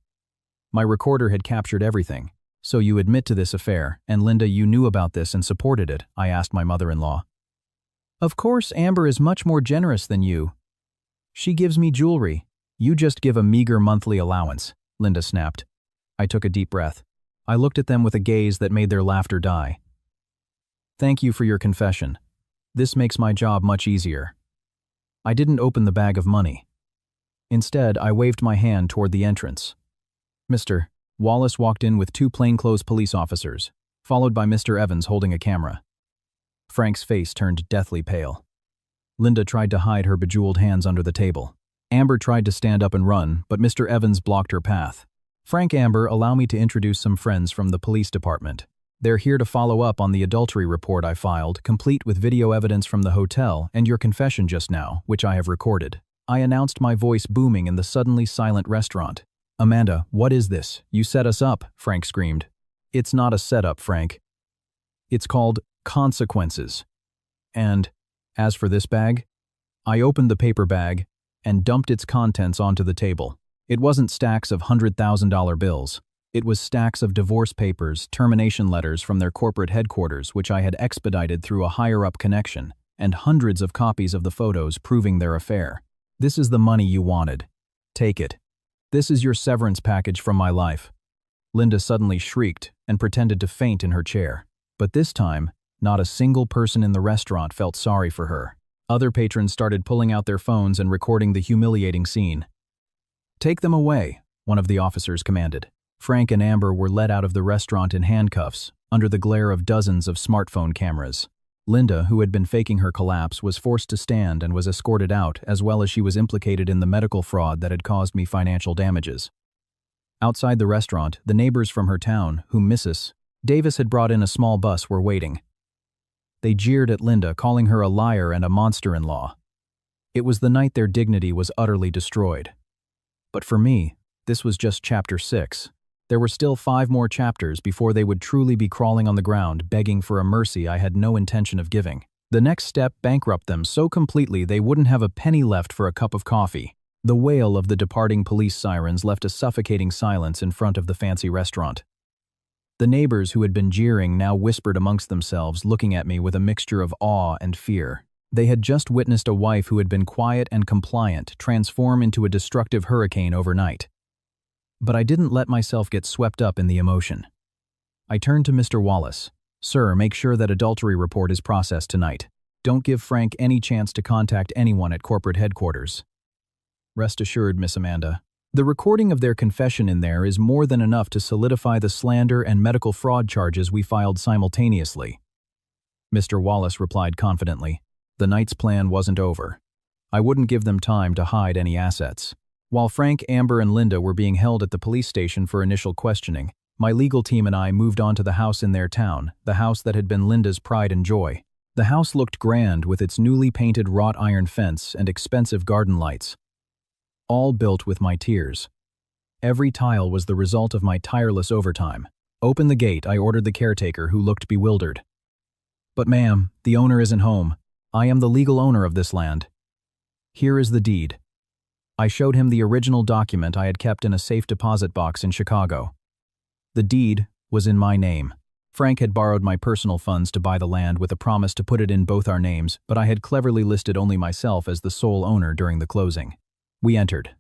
My recorder had captured everything. So you admit to this affair, and Linda, you knew about this and supported it, I asked my mother-in-law. Of course, Amber is much more generous than you. She gives me jewelry. You just give a meager monthly allowance, Linda snapped. I took a deep breath. I looked at them with a gaze that made their laughter die. Thank you for your confession. This makes my job much easier. I didn't open the bag of money. Instead, I waved my hand toward the entrance. Mr. Wallace walked in with two plainclothes police officers, followed by Mr. Evans holding a camera. Frank's face turned deathly pale. Linda tried to hide her bejeweled hands under the table. Amber tried to stand up and run, but Mr. Evans blocked her path. Frank, Amber, allow me to introduce some friends from the police department. They're here to follow up on the adultery report I filed, complete with video evidence from the hotel and your confession just now, which I have recorded. I announced, my voice booming in the suddenly silent restaurant. Amanda, what is this? You set us up, Frank screamed. It's not a setup, Frank. It's called consequences. And, as for this bag, I opened the paper bag and dumped its contents onto the table. It wasn't stacks of $100,000 bills. It was stacks of divorce papers, termination letters from their corporate headquarters, which I had expedited through a higher-up connection, and hundreds of copies of the photos proving their affair. This is the money you wanted. Take it. This is your severance package from my life. Linda suddenly shrieked and pretended to faint in her chair. But this time, not a single person in the restaurant felt sorry for her. Other patrons started pulling out their phones and recording the humiliating scene. "Take them away," one of the officers commanded. Frank and Amber were led out of the restaurant in handcuffs, under the glare of dozens of smartphone cameras. Linda, who had been faking her collapse, was forced to stand and was escorted out, as well as she was implicated in the medical fraud that had caused me financial damages. Outside the restaurant, the neighbors from her town, whom Mrs. Davis had brought in a small bus, were waiting. They jeered at Linda, calling her a liar and a monster-in-law. It was the night their dignity was utterly destroyed. But for me, this was just chapter 6. There were still 5 more chapters before they would truly be crawling on the ground, begging for a mercy I had no intention of giving. The next step bankrupt them so completely they wouldn't have a penny left for a cup of coffee. The wail of the departing police sirens left a suffocating silence in front of the fancy restaurant. The neighbors who had been jeering now whispered amongst themselves, looking at me with a mixture of awe and fear. They had just witnessed a wife who had been quiet and compliant transform into a destructive hurricane overnight. But I didn't let myself get swept up in the emotion. I turned to Mr. Wallace. "Sir, make sure that adultery report is processed tonight. Don't give Frank any chance to contact anyone at corporate headquarters." "Rest assured, Miss Amanda. The recording of their confession in there is more than enough to solidify the slander and medical fraud charges we filed simultaneously." Mr. Wallace replied confidently. The night's plan wasn't over. I wouldn't give them time to hide any assets. While Frank, Amber, and Linda were being held at the police station for initial questioning, my legal team and I moved on to the house in their town, the house that had been Linda's pride and joy. The house looked grand with its newly painted wrought iron fence and expensive garden lights. All built with my tears. Every tile was the result of my tireless overtime. "Open the gate," I ordered the caretaker, who looked bewildered. "But ma'am, the owner isn't home. I am the legal owner of this land." "Here is the deed." I showed him the original document I had kept in a safe deposit box in Chicago. The deed was in my name. Frank had borrowed my personal funds to buy the land with a promise to put it in both our names, but I had cleverly listed only myself as the sole owner during the closing. We entered.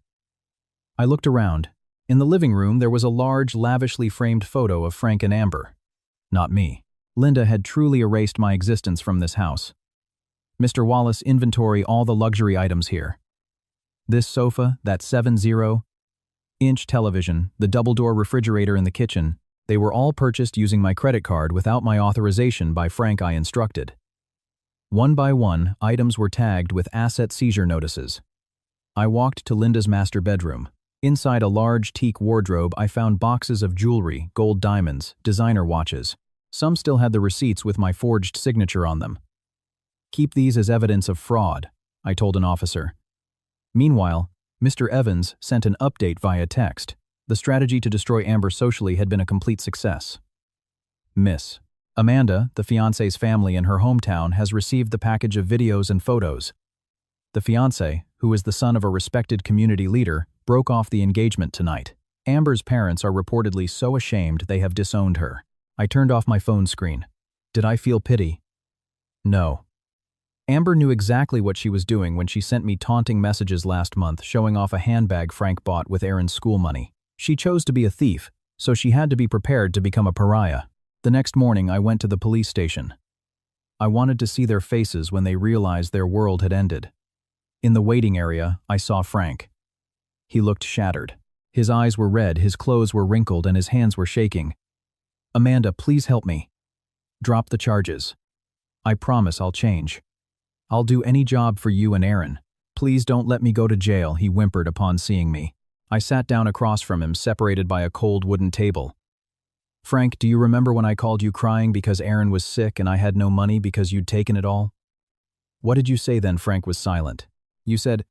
I looked around. In the living room, there was a large, lavishly framed photo of Frank and Amber. Not me. Linda had truly erased my existence from this house. "Mr. Wallace, inventory all the luxury items here. This sofa, that 70-inch television, the double-door refrigerator in the kitchen, they were all purchased using my credit card without my authorization by Frank, I instructed. One by one, items were tagged with asset seizure notices. I walked to Linda's master bedroom. Inside a large teak wardrobe, I found boxes of jewelry, gold diamonds, designer watches. Some still had the receipts with my forged signature on them. "Keep these as evidence of fraud," I told an officer. Meanwhile, Mr. Evans sent an update via text. The strategy to destroy Amber socially had been a complete success. "Miss Amanda, the fiancé's family in her hometown, has received the package of videos and photos. The fiancé, who is the son of a respected community leader, broke off the engagement tonight. Amber's parents are reportedly so ashamed they have disowned her." I turned off my phone screen. Did I feel pity? No. Amber knew exactly what she was doing when she sent me taunting messages last month showing off a handbag Frank bought with Aaron's school money. She chose to be a thief, so she had to be prepared to become a pariah. The next morning, I went to the police station. I wanted to see their faces when they realized their world had ended. In the waiting area, I saw Frank. He looked shattered. His eyes were red, his clothes were wrinkled, and his hands were shaking. "Amanda, please help me. Drop the charges. I promise I'll change. I'll do any job for you and Aaron. Please don't let me go to jail," he whimpered upon seeing me. I sat down across from him, separated by a cold wooden table. "Frank, do you remember when I called you crying because Aaron was sick and I had no money because you'd taken it all?" "What did you say then?" Frank was silent. "You said,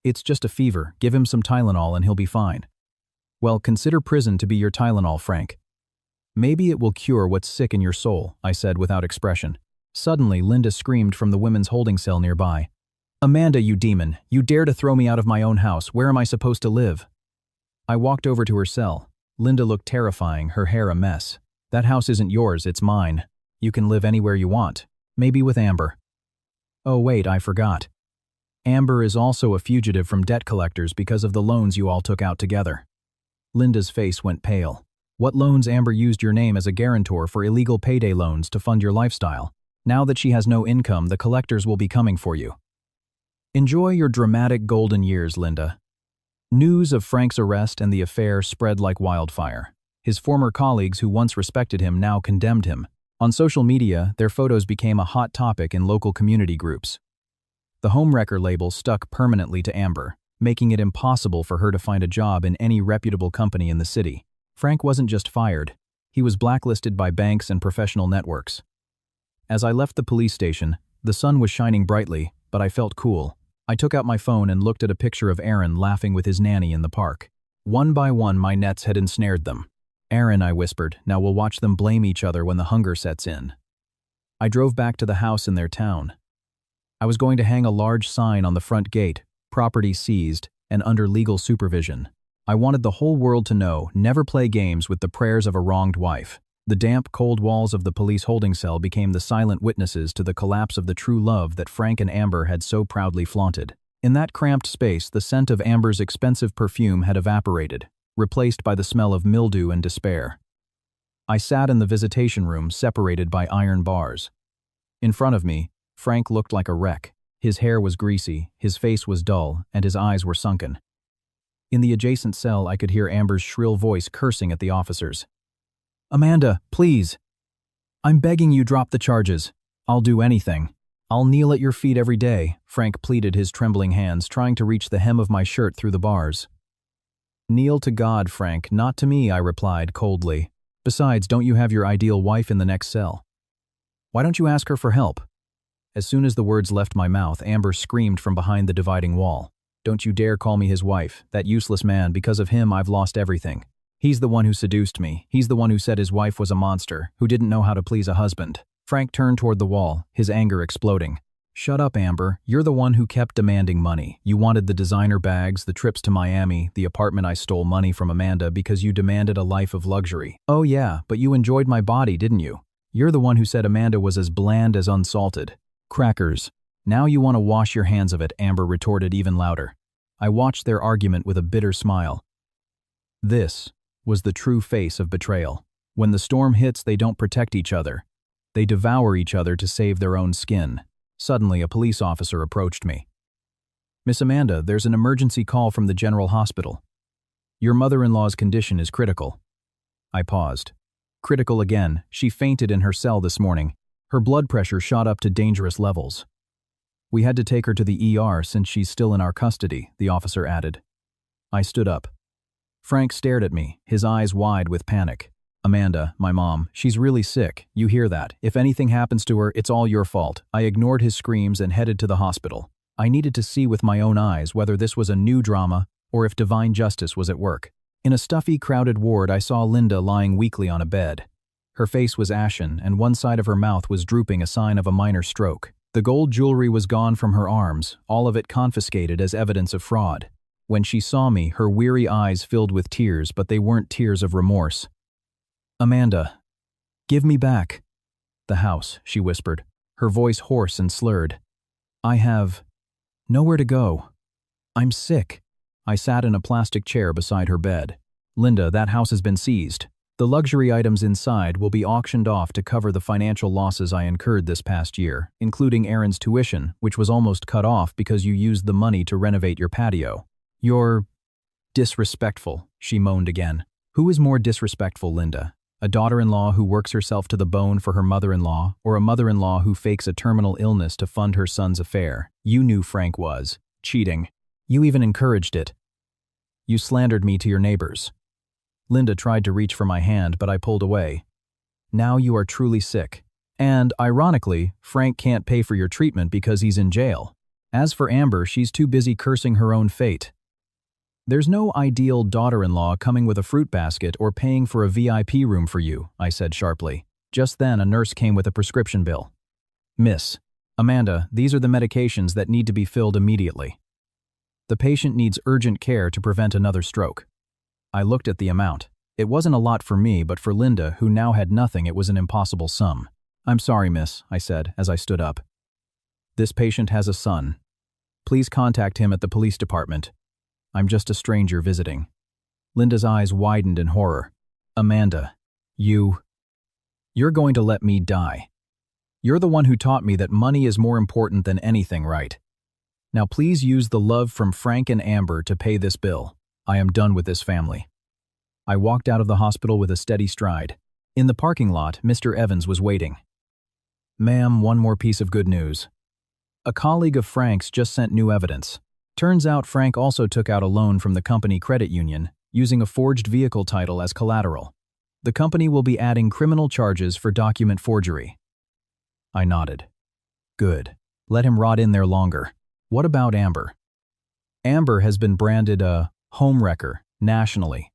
'It's just a fever, give him some Tylenol and he'll be fine.' Well, consider prison to be your Tylenol, Frank. Maybe it will cure what's sick in your soul," I said without expression. Suddenly, Linda screamed from the women's holding cell nearby. "Amanda, you demon! You dare to throw me out of my own house. Where am I supposed to live?" I walked over to her cell. Linda looked terrifying, her hair a mess. "That house isn't yours, it's mine. You can live anywhere you want. Maybe with Amber." "Oh wait, I forgot. Amber is also a fugitive from debt collectors because of the loans you all took out together." Linda's face went pale. What loans? Amber used your name as a guarantor for illegal payday loans to fund your lifestyle. Now that she has no income, the collectors will be coming for you. Enjoy your dramatic golden years, Linda. News of Frank's arrest and the affair spread like wildfire. His former colleagues who once respected him now condemned him. On social media, their photos became a hot topic in local community groups. The homewrecker label stuck permanently to Amber, making it impossible for her to find a job in any reputable company in the city. Frank wasn't just fired. He was blacklisted by banks and professional networks. As I left the police station, the sun was shining brightly, but I felt cool. I took out my phone and looked at a picture of Aaron laughing with his nanny in the park. One by one, my nets had ensnared them. Aaron, I whispered, now we'll watch them blame each other when the hunger sets in. I drove back to the house in their town. I was going to hang a large sign on the front gate, property seized and under legal supervision. I wanted the whole world to know, never play games with the prayers of a wronged wife. The damp, cold walls of the police holding cell became the silent witnesses to the collapse of the true love that Frank and Amber had so proudly flaunted. In that cramped space, the scent of Amber's expensive perfume had evaporated, replaced by the smell of mildew and despair. I sat in the visitation room, separated by iron bars. In front of me, Frank looked like a wreck. His hair was greasy, his face was dull, and his eyes were sunken. In the adjacent cell, I could hear Amber's shrill voice cursing at the officers. "Amanda, please. I'm begging you, drop the charges. I'll do anything. I'll kneel at your feet every day," Frank pleaded, his trembling hands trying to reach the hem of my shirt through the bars. "Kneel to God, Frank, not to me," I replied coldly. "Besides, don't you have your ideal wife in the next cell? Why don't you ask her for help?" As soon as the words left my mouth, Amber screamed from behind the dividing wall. "Don't you dare call me his wife, that useless man. Because of him, I've lost everything. He's the one who seduced me. He's the one who said his wife was a monster, who didn't know how to please a husband." Frank turned toward the wall, his anger exploding. "Shut up, Amber. You're the one who kept demanding money. You wanted the designer bags, the trips to Miami, the apartment. I stole money from Amanda because you demanded a life of luxury. Oh yeah, but you enjoyed my body, didn't you? You're the one who said Amanda was as bland as unsalted. Crackers. Now you want to wash your hands of it," Amber retorted even louder. I watched their argument with a bitter smile. This was the true face of betrayal. When the storm hits, they don't protect each other. They devour each other to save their own skin. Suddenly, a police officer approached me. "Miss Amanda, there's an emergency call from the General Hospital. Your mother-in-law's condition is critical." I paused. Critical again. She fainted in her cell this morning. Her blood pressure shot up to dangerous levels. "We had to take her to the ER since she's still in our custody," the officer added. I stood up. Frank stared at me, his eyes wide with panic. "Amanda, my mom, she's really sick. You hear that? If anything happens to her, it's all your fault." I ignored his screams and headed to the hospital. I needed to see with my own eyes whether this was a new drama or if divine justice was at work. In a stuffy, crowded ward, I saw Linda lying weakly on a bed. Her face was ashen, and one side of her mouth was drooping, a sign of a minor stroke. The gold jewelry was gone from her arms, all of it confiscated as evidence of fraud. When she saw me, her weary eyes filled with tears, but they weren't tears of remorse. "Amanda, give me back the house," she whispered, her voice hoarse and slurred. "I have nowhere to go. I'm sick." I sat in a plastic chair beside her bed. "Linda, that house has been seized. The luxury items inside will be auctioned off to cover the financial losses I incurred this past year, including Aaron's tuition, which was almost cut off because you used the money to renovate your patio." "You're disrespectful," she moaned again. "Who is more disrespectful, Linda? A daughter-in-law who works herself to the bone for her mother-in-law, or a mother-in-law who fakes a terminal illness to fund her son's affair? You knew Frank was cheating. You even encouraged it. You slandered me to your neighbors." Linda tried to reach for my hand, but I pulled away. "Now you are truly sick. And, ironically, Frank can't pay for your treatment because he's in jail. As for Amber, she's too busy cursing her own fate. There's no ideal daughter-in-law coming with a fruit basket or paying for a VIP room for you," I said sharply. Just then, a nurse came with a prescription bill. "Miss Amanda, these are the medications that need to be filled immediately. The patient needs urgent care to prevent another stroke." I looked at the amount. It wasn't a lot for me, but for Linda, who now had nothing, it was an impossible sum. "I'm sorry, miss," I said as I stood up. "This patient has a son. Please contact him at the police department. I'm just a stranger visiting." Linda's eyes widened in horror. Amanda, you're going to let me die. You're the one who taught me that money is more important than anything, right? Now please use the love from Frank and Amber to pay this bill. I am done with this family. I walked out of the hospital with a steady stride. In the parking lot, Mr. Evans was waiting. Ma'am, one more piece of good news. A colleague of Frank's just sent new evidence. Turns out Frank also took out a loan from the company credit union, using a forged vehicle title as collateral. The company will be adding criminal charges for document forgery. I nodded. Good. Let him rot in there longer. What about Amber? Amber has been branded a homewrecker nationally.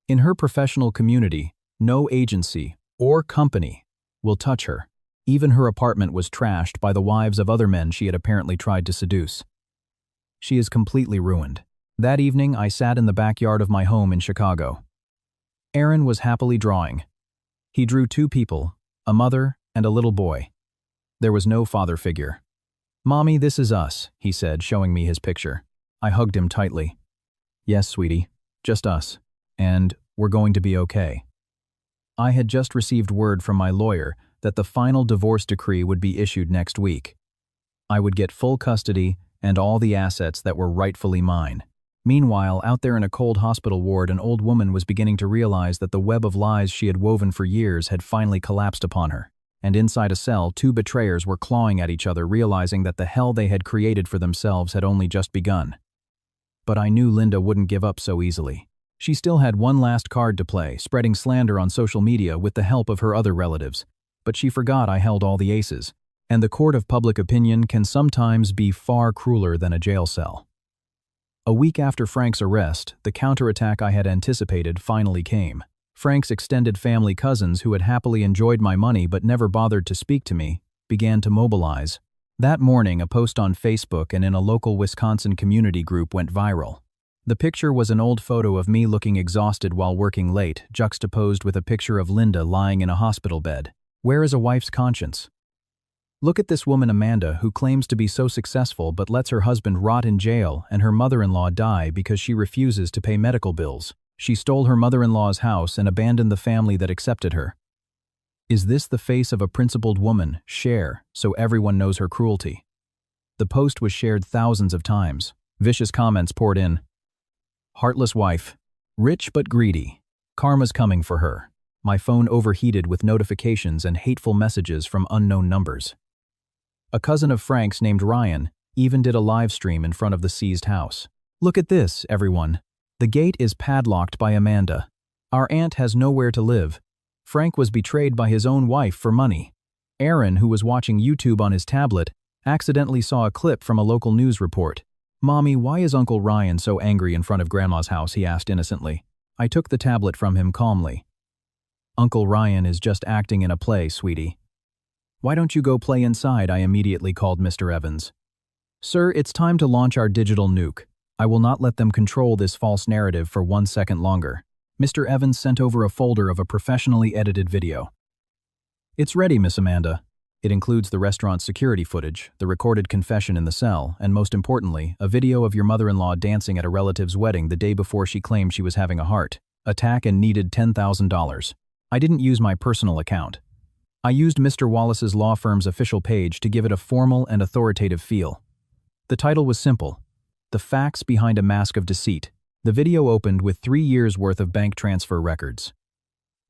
In her professional community, no agency or company will touch her. Even her apartment was trashed by the wives of other men she had apparently tried to seduce. She is completely ruined. That evening, I sat in the backyard of my home in Chicago. Aaron was happily drawing. He drew two people, a mother and a little boy. There was no father figure. "Mommy, this is us," he said, showing me his picture. I hugged him tightly. "Yes, sweetie, just us. And we're going to be okay." I had just received word from my lawyer that the final divorce decree would be issued next week. I would get full custody and all the assets that were rightfully mine. Meanwhile, out there in a cold hospital ward, an old woman was beginning to realize that the web of lies she had woven for years had finally collapsed upon her. And inside a cell, two betrayers were clawing at each other, realizing that the hell they had created for themselves had only just begun. But I knew Linda wouldn't give up so easily. She still had one last card to play, spreading slander on social media with the help of her other relatives. But she forgot I held all the aces, and the court of public opinion can sometimes be far crueler than a jail cell. A week after Frank's arrest, the counterattack I had anticipated finally came. Frank's extended family cousins, who had happily enjoyed my money but never bothered to speak to me, began to mobilize. That morning, a post on Facebook and in a local Wisconsin community group went viral. The picture was an old photo of me looking exhausted while working late, juxtaposed with a picture of Linda lying in a hospital bed. Where is a wife's conscience? Look at this woman Amanda, who claims to be so successful but lets her husband rot in jail and her mother-in-law die because she refuses to pay medical bills. She stole her mother-in-law's house and abandoned the family that accepted her. Is this the face of a principled woman? Share, so everyone knows her cruelty. The post was shared thousands of times. Vicious comments poured in. Heartless wife. Rich but greedy. Karma's coming for her. My phone overheated with notifications and hateful messages from unknown numbers. A cousin of Frank's named Ryan even did a live stream in front of the seized house. Look at this, everyone. The gate is padlocked by Amanda. Our aunt has nowhere to live. Frank was betrayed by his own wife for money. Aaron, who was watching YouTube on his tablet, accidentally saw a clip from a local news report. "Mommy, why is Uncle Ryan so angry in front of Grandma's house?" he asked innocently. I took the tablet from him calmly. "Uncle Ryan is just acting in a play, sweetie." "Why don't you go play inside?" I immediately called Mr. Evans. "Sir, it's time to launch our digital nuke. I will not let them control this false narrative for 1 second longer." Mr. Evans sent over a folder of a professionally edited video. "It's ready, Miss Amanda." It includes the restaurant's security footage, the recorded confession in the cell, and most importantly, a video of your mother-in-law dancing at a relative's wedding the day before she claimed she was having a heart attack and needed $10,000. I didn't use my personal account. I used Mr. Wallace's law firm's official page to give it a formal and authoritative feel. The title was simple: The Facts Behind a Mask of Deceit. The video opened with 3 years' worth of bank transfer records.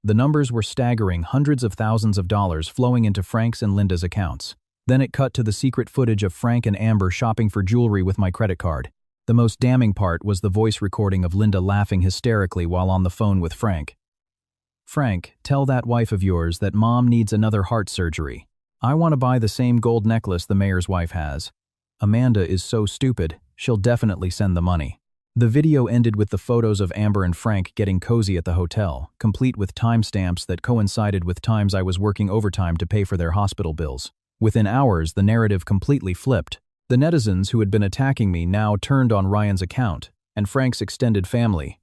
The numbers were staggering, hundreds of thousands of dollars flowing into Frank's and Linda's accounts. Then it cut to the secret footage of Frank and Amber shopping for jewelry with my credit card. The most damning part was the voice recording of Linda laughing hysterically while on the phone with Frank. "Frank, tell that wife of yours that Mom needs another heart surgery. I want to buy the same gold necklace the mayor's wife has. Amanda is so stupid, she'll definitely send the money." The video ended with the photos of Amber and Frank getting cozy at the hotel, complete with timestamps that coincided with times I was working overtime to pay for their hospital bills. Within hours, the narrative completely flipped. The netizens who had been attacking me now turned on Ryan's account and Frank's extended family.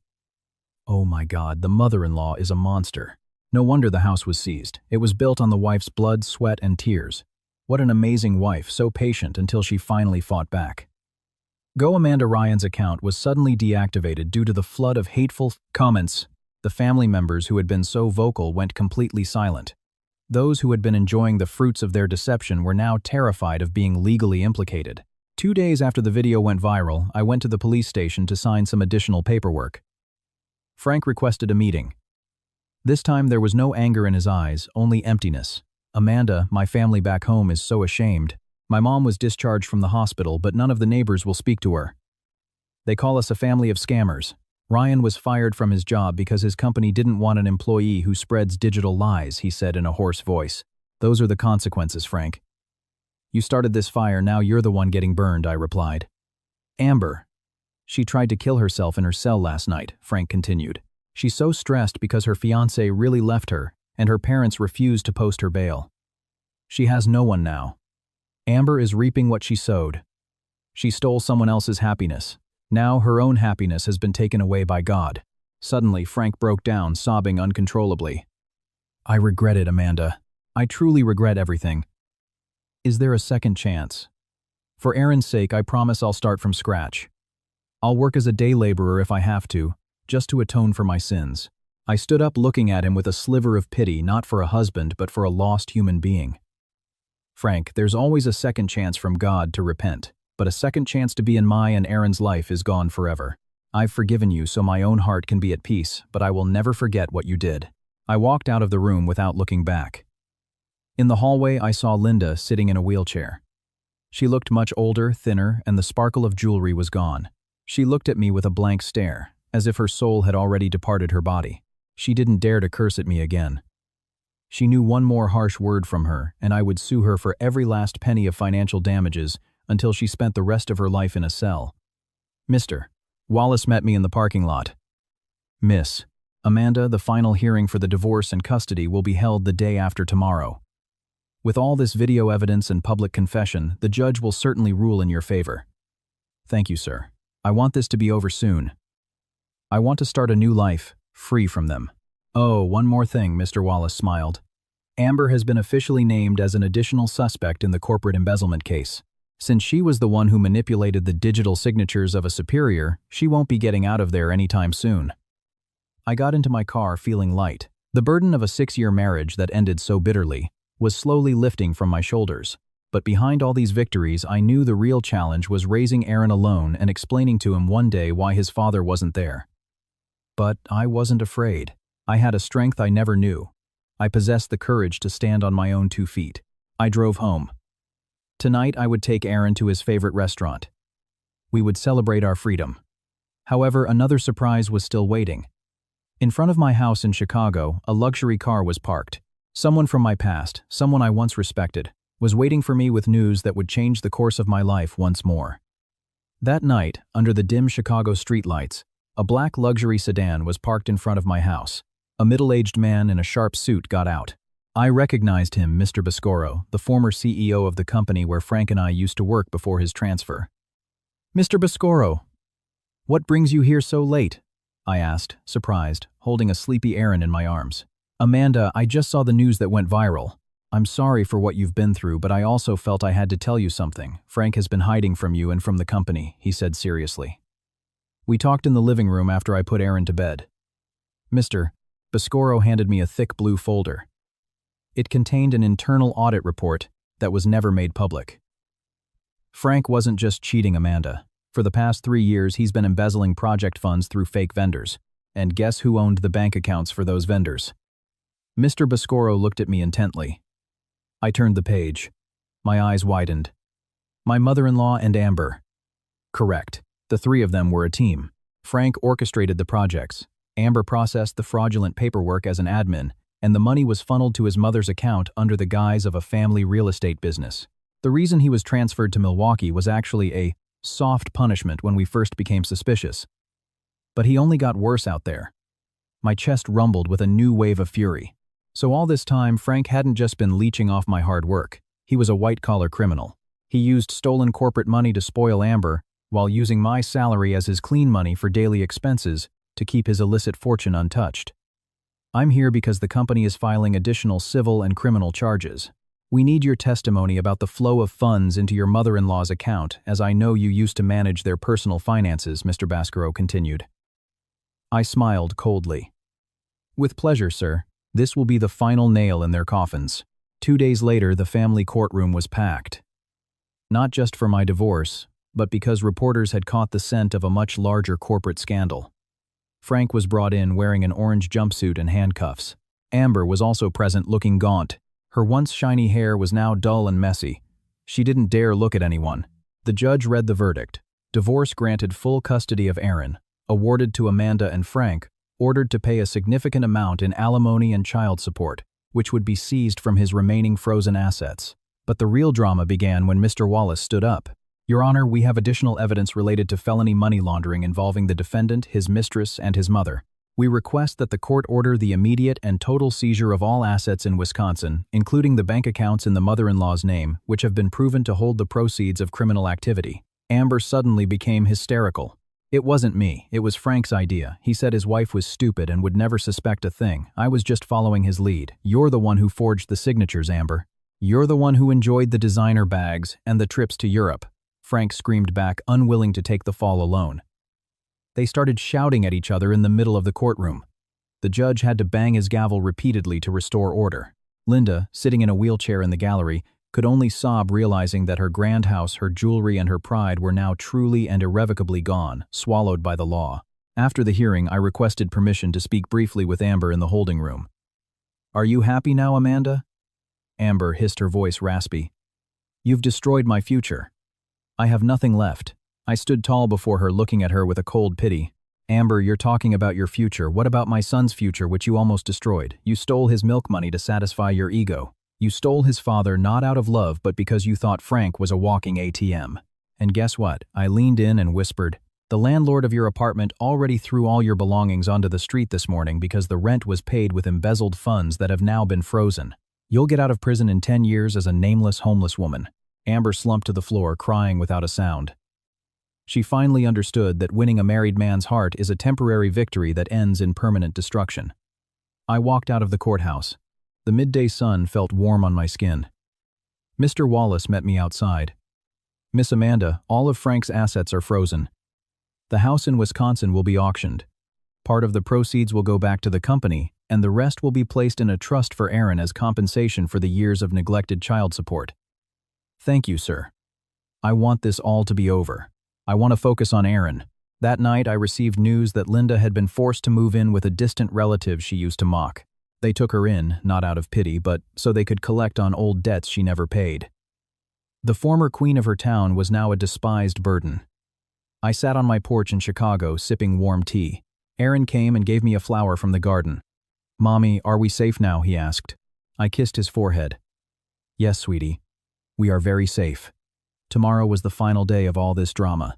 Oh my God, the mother-in-law is a monster. No wonder the house was seized. It was built on the wife's blood, sweat, and tears. What an amazing wife, so patient until she finally fought back. Go Amanda Ryan's account was suddenly deactivated due to the flood of hateful comments The family members who had been so vocal went completely silent. Those who had been enjoying the fruits of their deception were now terrified of being legally implicated. 2 days after the video went viral, I went to the police station to sign some additional paperwork. Frank requested a meeting. This time there was no anger in his eyes, only emptiness. Amanda, my family back home, is so ashamed. My mom was discharged from the hospital, but none of the neighbors will speak to her. They call us a family of scammers. Ryan was fired from his job because his company didn't want an employee who spreads digital lies, he said in a hoarse voice. Those are the consequences, Frank. You started this fire, now you're the one getting burned, I replied. Amber. She tried to kill herself in her cell last night, Frank continued. She's so stressed because her fiancé really left her, and her parents refused to post her bail. She has no one now. Amber is reaping what she sowed. She stole someone else's happiness. Now her own happiness has been taken away by God. Suddenly, Frank broke down, sobbing uncontrollably. I regret it, Amanda. I truly regret everything. Is there a second chance? For Aaron's sake, I promise I'll start from scratch. I'll work as a day laborer if I have to, just to atone for my sins. I stood up looking at him with a sliver of pity, not for a husband, but for a lost human being. Frank, there's always a second chance from God to repent, but a second chance to be in my and Aaron's life is gone forever. I've forgiven you so my own heart can be at peace, but I will never forget what you did. I walked out of the room without looking back. In the hallway, I saw Linda sitting in a wheelchair. She looked much older, thinner, and the sparkle of jewelry was gone. She looked at me with a blank stare, as if her soul had already departed her body. She didn't dare to curse at me again. She knew one more harsh word from her, and I would sue her for every last penny of financial damages until she spent the rest of her life in a cell. Mr. Wallace met me in the parking lot. Miss Amanda, the final hearing for the divorce and custody will be held the day after tomorrow. With all this video evidence and public confession, the judge will certainly rule in your favor. Thank you, sir. I want this to be over soon. I want to start a new life, free from them. Oh, one more thing, Mr. Wallace smiled. Amber has been officially named as an additional suspect in the corporate embezzlement case. Since she was the one who manipulated the digital signatures of a superior, she won't be getting out of there anytime soon. I got into my car feeling light. The burden of a 6-year marriage that ended so bitterly was slowly lifting from my shoulders. But behind all these victories, I knew the real challenge was raising Aaron alone and explaining to him one day why his father wasn't there. But I wasn't afraid. I had a strength I never knew. I possessed the courage to stand on my own 2 feet. I drove home. Tonight I would take Aaron to his favorite restaurant. We would celebrate our freedom. However, another surprise was still waiting. In front of my house in Chicago, a luxury car was parked. Someone from my past, someone I once respected, was waiting for me with news that would change the course of my life once more. That night, under the dim Chicago streetlights, a black luxury sedan was parked in front of my house. A middle-aged man in a sharp suit got out. I recognized him, Mr. Biscoro, the former CEO of the company where Frank and I used to work before his transfer. Mr. Biscoro, what brings you here so late? I asked, surprised, holding a sleepy Aaron in my arms. Amanda, I just saw the news that went viral. I'm sorry for what you've been through, but I also felt I had to tell you something. Frank has been hiding from you and from the company, he said seriously. We talked in the living room after I put Aaron to bed. Mr. Biscoro handed me a thick blue folder. It contained an internal audit report that was never made public. Frank wasn't just cheating Amanda. For the past 3 years, he's been embezzling project funds through fake vendors. And guess who owned the bank accounts for those vendors? Mr. Biscoro looked at me intently. I turned the page. My eyes widened. My mother-in-law and Amber. Correct. The 3 of them were a team. Frank orchestrated the projects. Amber processed the fraudulent paperwork as an admin, and the money was funneled to his mother's account under the guise of a family real estate business. The reason he was transferred to Milwaukee was actually a soft punishment when we first became suspicious. But he only got worse out there. My chest rumbled with a new wave of fury. So all this time, Frank hadn't just been leeching off my hard work. He was a white-collar criminal. He used stolen corporate money to spoil Amber, while using my salary as his clean money for daily expenses to keep his illicit fortune untouched. I'm here because the company is filing additional civil and criminal charges. We need your testimony about the flow of funds into your mother-in-law's account, as I know you used to manage their personal finances, Mr. Biscoro continued. I smiled coldly. With pleasure, sir. This will be the final nail in their coffins. 2 days later, the family courtroom was packed. Not just for my divorce, but because reporters had caught the scent of a much larger corporate scandal. Frank was brought in wearing an orange jumpsuit and handcuffs. Amber was also present, looking gaunt. Her once shiny hair was now dull and messy. She didn't dare look at anyone. The judge read the verdict. Divorce granted full custody of Aaron, awarded to Amanda, and Frank ordered to pay a significant amount in alimony and child support, which would be seized from his remaining frozen assets. But the real drama began when Mr. Wallace stood up. Your Honor, we have additional evidence related to felony money laundering involving the defendant, his mistress, and his mother. We request that the court order the immediate and total seizure of all assets in Wisconsin, including the bank accounts in the mother-in-law's name, which have been proven to hold the proceeds of criminal activity. Amber suddenly became hysterical. It wasn't me, it was Frank's idea. He said his wife was stupid and would never suspect a thing. I was just following his lead. You're the one who forged the signatures, Amber. You're the one who enjoyed the designer bags and the trips to Europe. Frank screamed back, unwilling to take the fall alone. They started shouting at each other in the middle of the courtroom. The judge had to bang his gavel repeatedly to restore order. Linda, sitting in a wheelchair in the gallery, could only sob, realizing that her grand house, her jewelry, and her pride were now truly and irrevocably gone, swallowed by the law. After the hearing, I requested permission to speak briefly with Amber in the holding room. Are you happy now, Amanda? Amber hissed, her voice raspy. You've destroyed my future. I have nothing left. I stood tall before her, looking at her with a cold pity. Amber, you're talking about your future. What about my son's future, which you almost destroyed? You stole his milk money to satisfy your ego. You stole his father not out of love, but because you thought Frank was a walking ATM. And guess what? I leaned in and whispered, the landlord of your apartment already threw all your belongings onto the street this morning because the rent was paid with embezzled funds that have now been frozen. You'll get out of prison in 10 years as a nameless homeless woman. Amber slumped to the floor, crying without a sound. She finally understood that winning a married man's heart is a temporary victory that ends in permanent destruction. I walked out of the courthouse. The midday sun felt warm on my skin. Mr. Wallace met me outside. Miss Amanda, all of Frank's assets are frozen. The house in Wisconsin will be auctioned. Part of the proceeds will go back to the company, and the rest will be placed in a trust for Aaron as compensation for the years of neglected child support. Thank you, sir. I want this all to be over. I want to focus on Aaron. That night, I received news that Linda had been forced to move in with a distant relative she used to mock. They took her in, not out of pity, but so they could collect on old debts she never paid. The former queen of her town was now a despised burden. I sat on my porch in Chicago, sipping warm tea. Aaron came and gave me a flower from the garden. Mommy, are we safe now? He asked. I kissed his forehead. Yes, sweetie. We are very safe. Tomorrow was the final day of all this drama.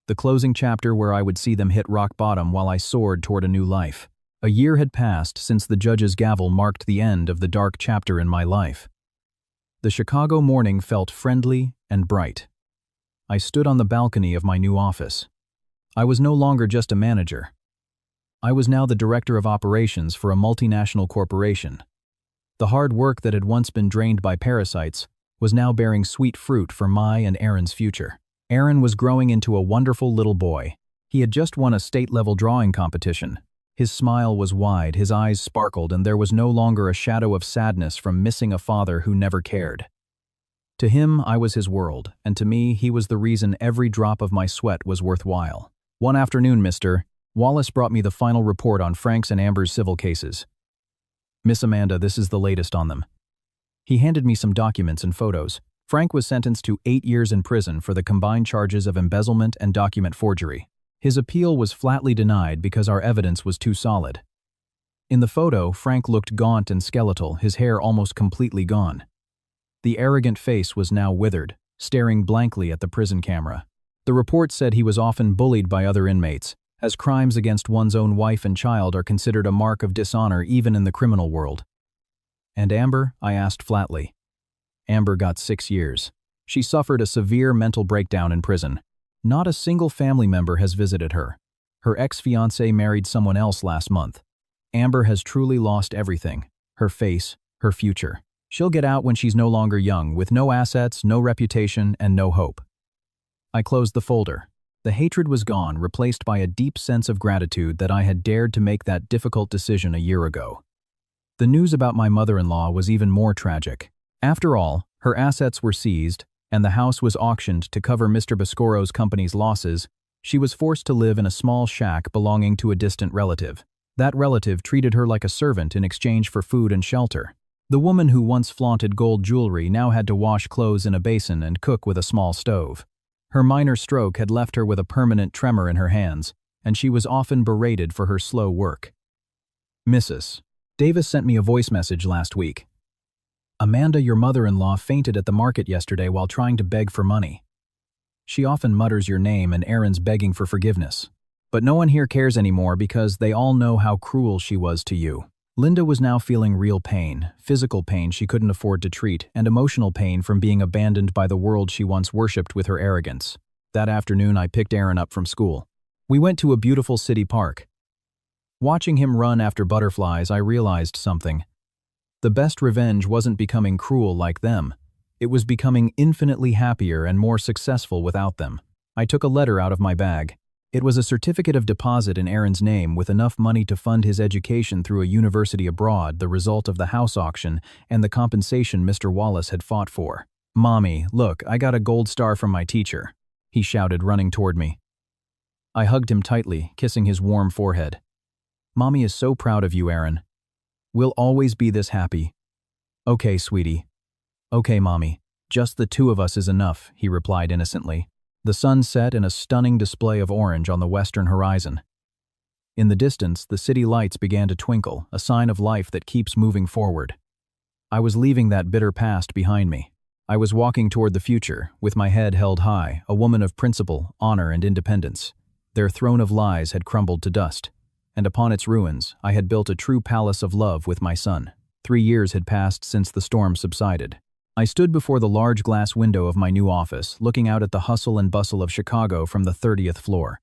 The closing chapter where I would see them hit rock bottom while I soared toward a new life. A year had passed since the judge's gavel marked the end of the dark chapter in my life. The Chicago morning felt friendly and bright. I stood on the balcony of my new office. I was no longer just a manager. I was now the director of operations for a multinational corporation. The hard work that had once been drained by parasites was now bearing sweet fruit for my and Aaron's future. Aaron was growing into a wonderful little boy. He had just won a state-level drawing competition. His smile was wide, his eyes sparkled, and there was no longer a shadow of sadness from missing a father who never cared. To him, I was his world, and to me, he was the reason every drop of my sweat was worthwhile. One afternoon, Mr. Wallace brought me the final report on Frank's and Amber's civil cases. Miss Amanda, this is the latest on them. He handed me some documents and photos. Frank was sentenced to 8 years in prison for the combined charges of embezzlement and document forgery. His appeal was flatly denied because our evidence was too solid. In the photo, Frank looked gaunt and skeletal, his hair almost completely gone. The arrogant face was now withered, staring blankly at the prison camera. The report said he was often bullied by other inmates, as crimes against one's own wife and child are considered a mark of dishonor even in the criminal world. And Amber? I asked flatly. Amber got 6 years. She suffered a severe mental breakdown in prison. Not a single family member has visited her. Her ex-fiancé married someone else last month. Amber has truly lost everything. Her face, her future. She'll get out when she's no longer young, with no assets, no reputation, and no hope. I closed the folder. The hatred was gone, replaced by a deep sense of gratitude that I had dared to make that difficult decision a year ago. The news about my mother-in-law was even more tragic. After all, her assets were seized, and the house was auctioned to cover Mr. Boscoro's company's losses. She was forced to live in a small shack belonging to a distant relative. That relative treated her like a servant in exchange for food and shelter. The woman who once flaunted gold jewelry now had to wash clothes in a basin and cook with a small stove. Her minor stroke had left her with a permanent tremor in her hands, and she was often berated for her slow work. Mrs. Davis sent me a voice message last week. Amanda, your mother-in-law, fainted at the market yesterday while trying to beg for money. She often mutters your name and Aaron's begging for forgiveness. But no one here cares anymore because they all know how cruel she was to you. Linda was now feeling real pain, physical pain she couldn't afford to treat, and emotional pain from being abandoned by the world she once worshipped with her arrogance. That afternoon, I picked Aaron up from school. We went to a beautiful city park. Watching him run after butterflies, I realized something. The best revenge wasn't becoming cruel like them. It was becoming infinitely happier and more successful without them. I took a letter out of my bag. It was a certificate of deposit in Aaron's name with enough money to fund his education through a university abroad, the result of the house auction and the compensation Mr. Wallace had fought for. "Mommy, look, I got a gold star from my teacher," he shouted, running toward me. I hugged him tightly, kissing his warm forehead. "Mommy is so proud of you, Aaron. We'll always be this happy." "Okay, sweetie." "Okay, Mommy. Just the two of us is enough," he replied innocently. The sun set in a stunning display of orange on the western horizon. In the distance, the city lights began to twinkle, a sign of life that keeps moving forward. I was leaving that bitter past behind me. I was walking toward the future, with my head held high, a woman of principle, honor, and independence. Their throne of lies had crumbled to dust, and upon its ruins, I had built a true palace of love with my son. 3 years had passed since the storm subsided. I stood before the large glass window of my new office, looking out at the hustle and bustle of Chicago from the 30th floor.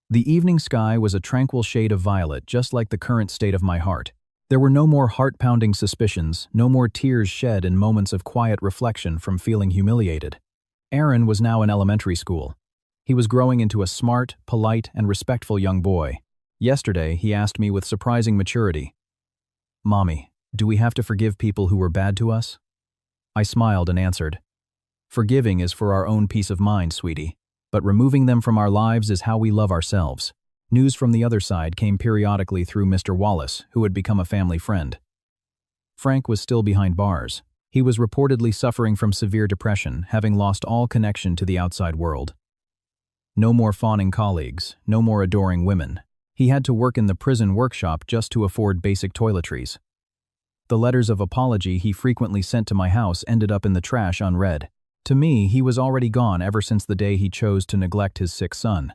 The evening sky was a tranquil shade of violet, just like the current state of my heart. There were no more heart-pounding suspicions, no more tears shed in moments of quiet reflection from feeling humiliated. Aaron was now in elementary school. He was growing into a smart, polite, and respectful young boy. Yesterday, he asked me with surprising maturity, "Mommy, do we have to forgive people who were bad to us?" I smiled and answered, "Forgiving is for our own peace of mind, sweetie, but removing them from our lives is how we love ourselves." News from the other side came periodically through Mr. Wallace, who had become a family friend. Frank was still behind bars. He was reportedly suffering from severe depression, having lost all connection to the outside world. No more fawning colleagues, no more adoring women. He had to work in the prison workshop just to afford basic toiletries. The letters of apology he frequently sent to my house ended up in the trash unread. To me, he was already gone ever since the day he chose to neglect his sick son.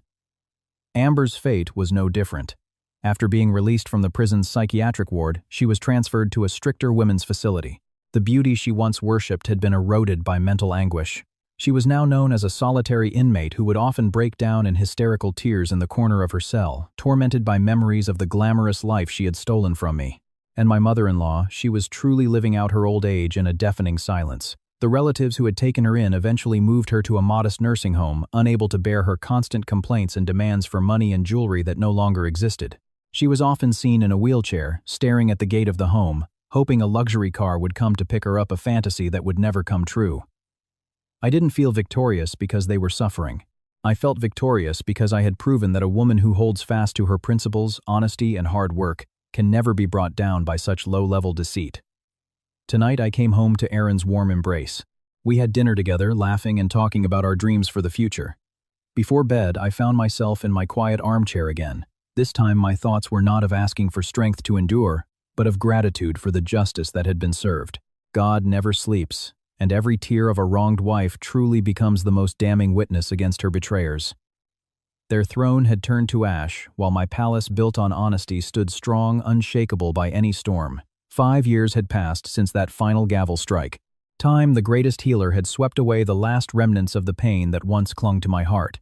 Amber's fate was no different. After being released from the prison's psychiatric ward, she was transferred to a stricter women's facility. The beauty she once worshipped had been eroded by mental anguish. She was now known as a solitary inmate who would often break down in hysterical tears in the corner of her cell, tormented by memories of the glamorous life she had stolen from me. And my mother-in-law, she was truly living out her old age in a deafening silence. The relatives who had taken her in eventually moved her to a modest nursing home, unable to bear her constant complaints and demands for money and jewelry that no longer existed. She was often seen in a wheelchair, staring at the gate of the home, hoping a luxury car would come to pick her up, a fantasy that would never come true. I didn't feel victorious because they were suffering. I felt victorious because I had proven that a woman who holds fast to her principles, honesty, and hard work can never be brought down by such low-level deceit. Tonight I came home to Aaron's warm embrace. We had dinner together, laughing and talking about our dreams for the future. Before bed, I found myself in my quiet armchair again. This time my thoughts were not of asking for strength to endure, but of gratitude for the justice that had been served. God never sleeps, and every tear of a wronged wife truly becomes the most damning witness against her betrayers. Their throne had turned to ash, while my palace built on honesty stood strong, unshakable by any storm. 5 years had passed since that final gavel strike. Time, the greatest healer, had swept away the last remnants of the pain that once clung to my heart.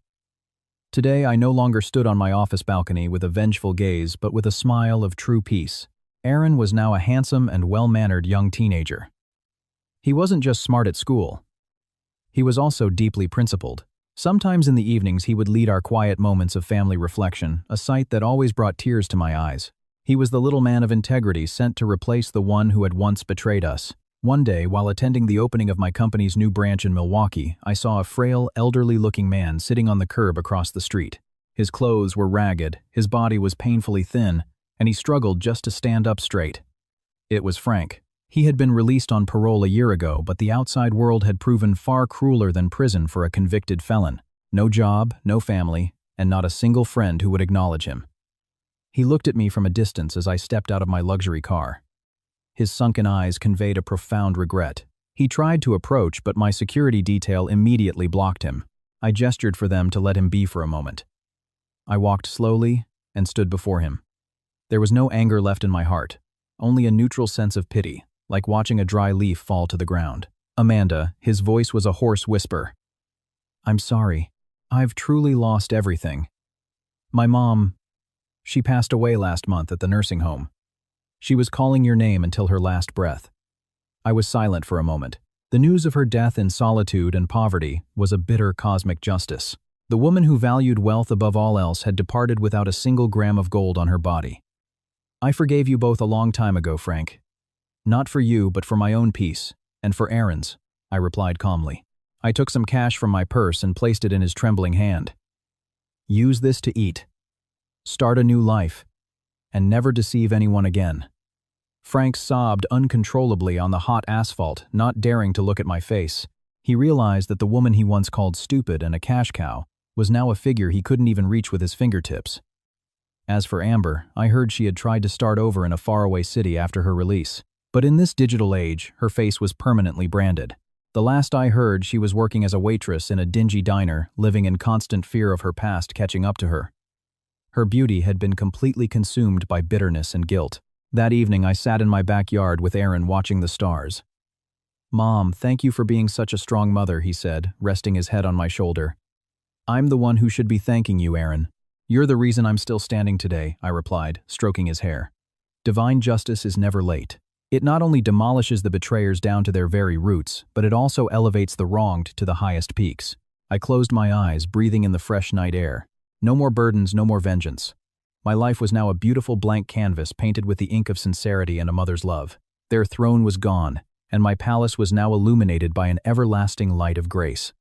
Today I no longer stood on my office balcony with a vengeful gaze, but with a smile of true peace. Aaron was now a handsome and well-mannered young teenager. He wasn't just smart at school. He was also deeply principled. Sometimes in the evenings he would lead our quiet moments of family reflection, a sight that always brought tears to my eyes. He was the little man of integrity sent to replace the one who had once betrayed us. One day, while attending the opening of my company's new branch in Milwaukee, I saw a frail, elderly-looking man sitting on the curb across the street. His clothes were ragged, his body was painfully thin, and he struggled just to stand up straight. It was Frank. He had been released on parole a year ago, but the outside world had proven far crueler than prison for a convicted felon. No job, no family, and not a single friend who would acknowledge him. He looked at me from a distance as I stepped out of my luxury car. His sunken eyes conveyed a profound regret. He tried to approach, but my security detail immediately blocked him. I gestured for them to let him be for a moment. I walked slowly and stood before him. There was no anger left in my heart, only a neutral sense of pity, like watching a dry leaf fall to the ground. Amanda, his voice was a hoarse whisper. I'm sorry. I've truly lost everything. My mom, she passed away last month at the nursing home. She was calling your name until her last breath. I was silent for a moment. The news of her death in solitude and poverty was a bitter cosmic justice. The woman who valued wealth above all else had departed without a single gram of gold on her body. I forgave you both a long time ago, Frank. Not for you, but for my own peace, and for Aaron's, I replied calmly. I took some cash from my purse and placed it in his trembling hand. Use this to eat. Start a new life, and never deceive anyone again. Frank sobbed uncontrollably on the hot asphalt, not daring to look at my face. He realized that the woman he once called stupid and a cash cow was now a figure he couldn't even reach with his fingertips. As for Amber, I heard she had tried to start over in a faraway city after her release. But in this digital age, her face was permanently branded. The last I heard, she was working as a waitress in a dingy diner, living in constant fear of her past catching up to her. Her beauty had been completely consumed by bitterness and guilt. That evening, I sat in my backyard with Aaron watching the stars. Mom, thank you for being such a strong mother, he said, resting his head on my shoulder. I'm the one who should be thanking you, Aaron. You're the reason I'm still standing today, I replied, stroking his hair. Divine justice is never late. It not only demolishes the betrayers down to their very roots, but it also elevates the wronged to the highest peaks. I closed my eyes, breathing in the fresh night air. No more burdens, no more vengeance. My life was now a beautiful blank canvas painted with the ink of sincerity and a mother's love. Their throne was gone, and my palace was now illuminated by an everlasting light of grace.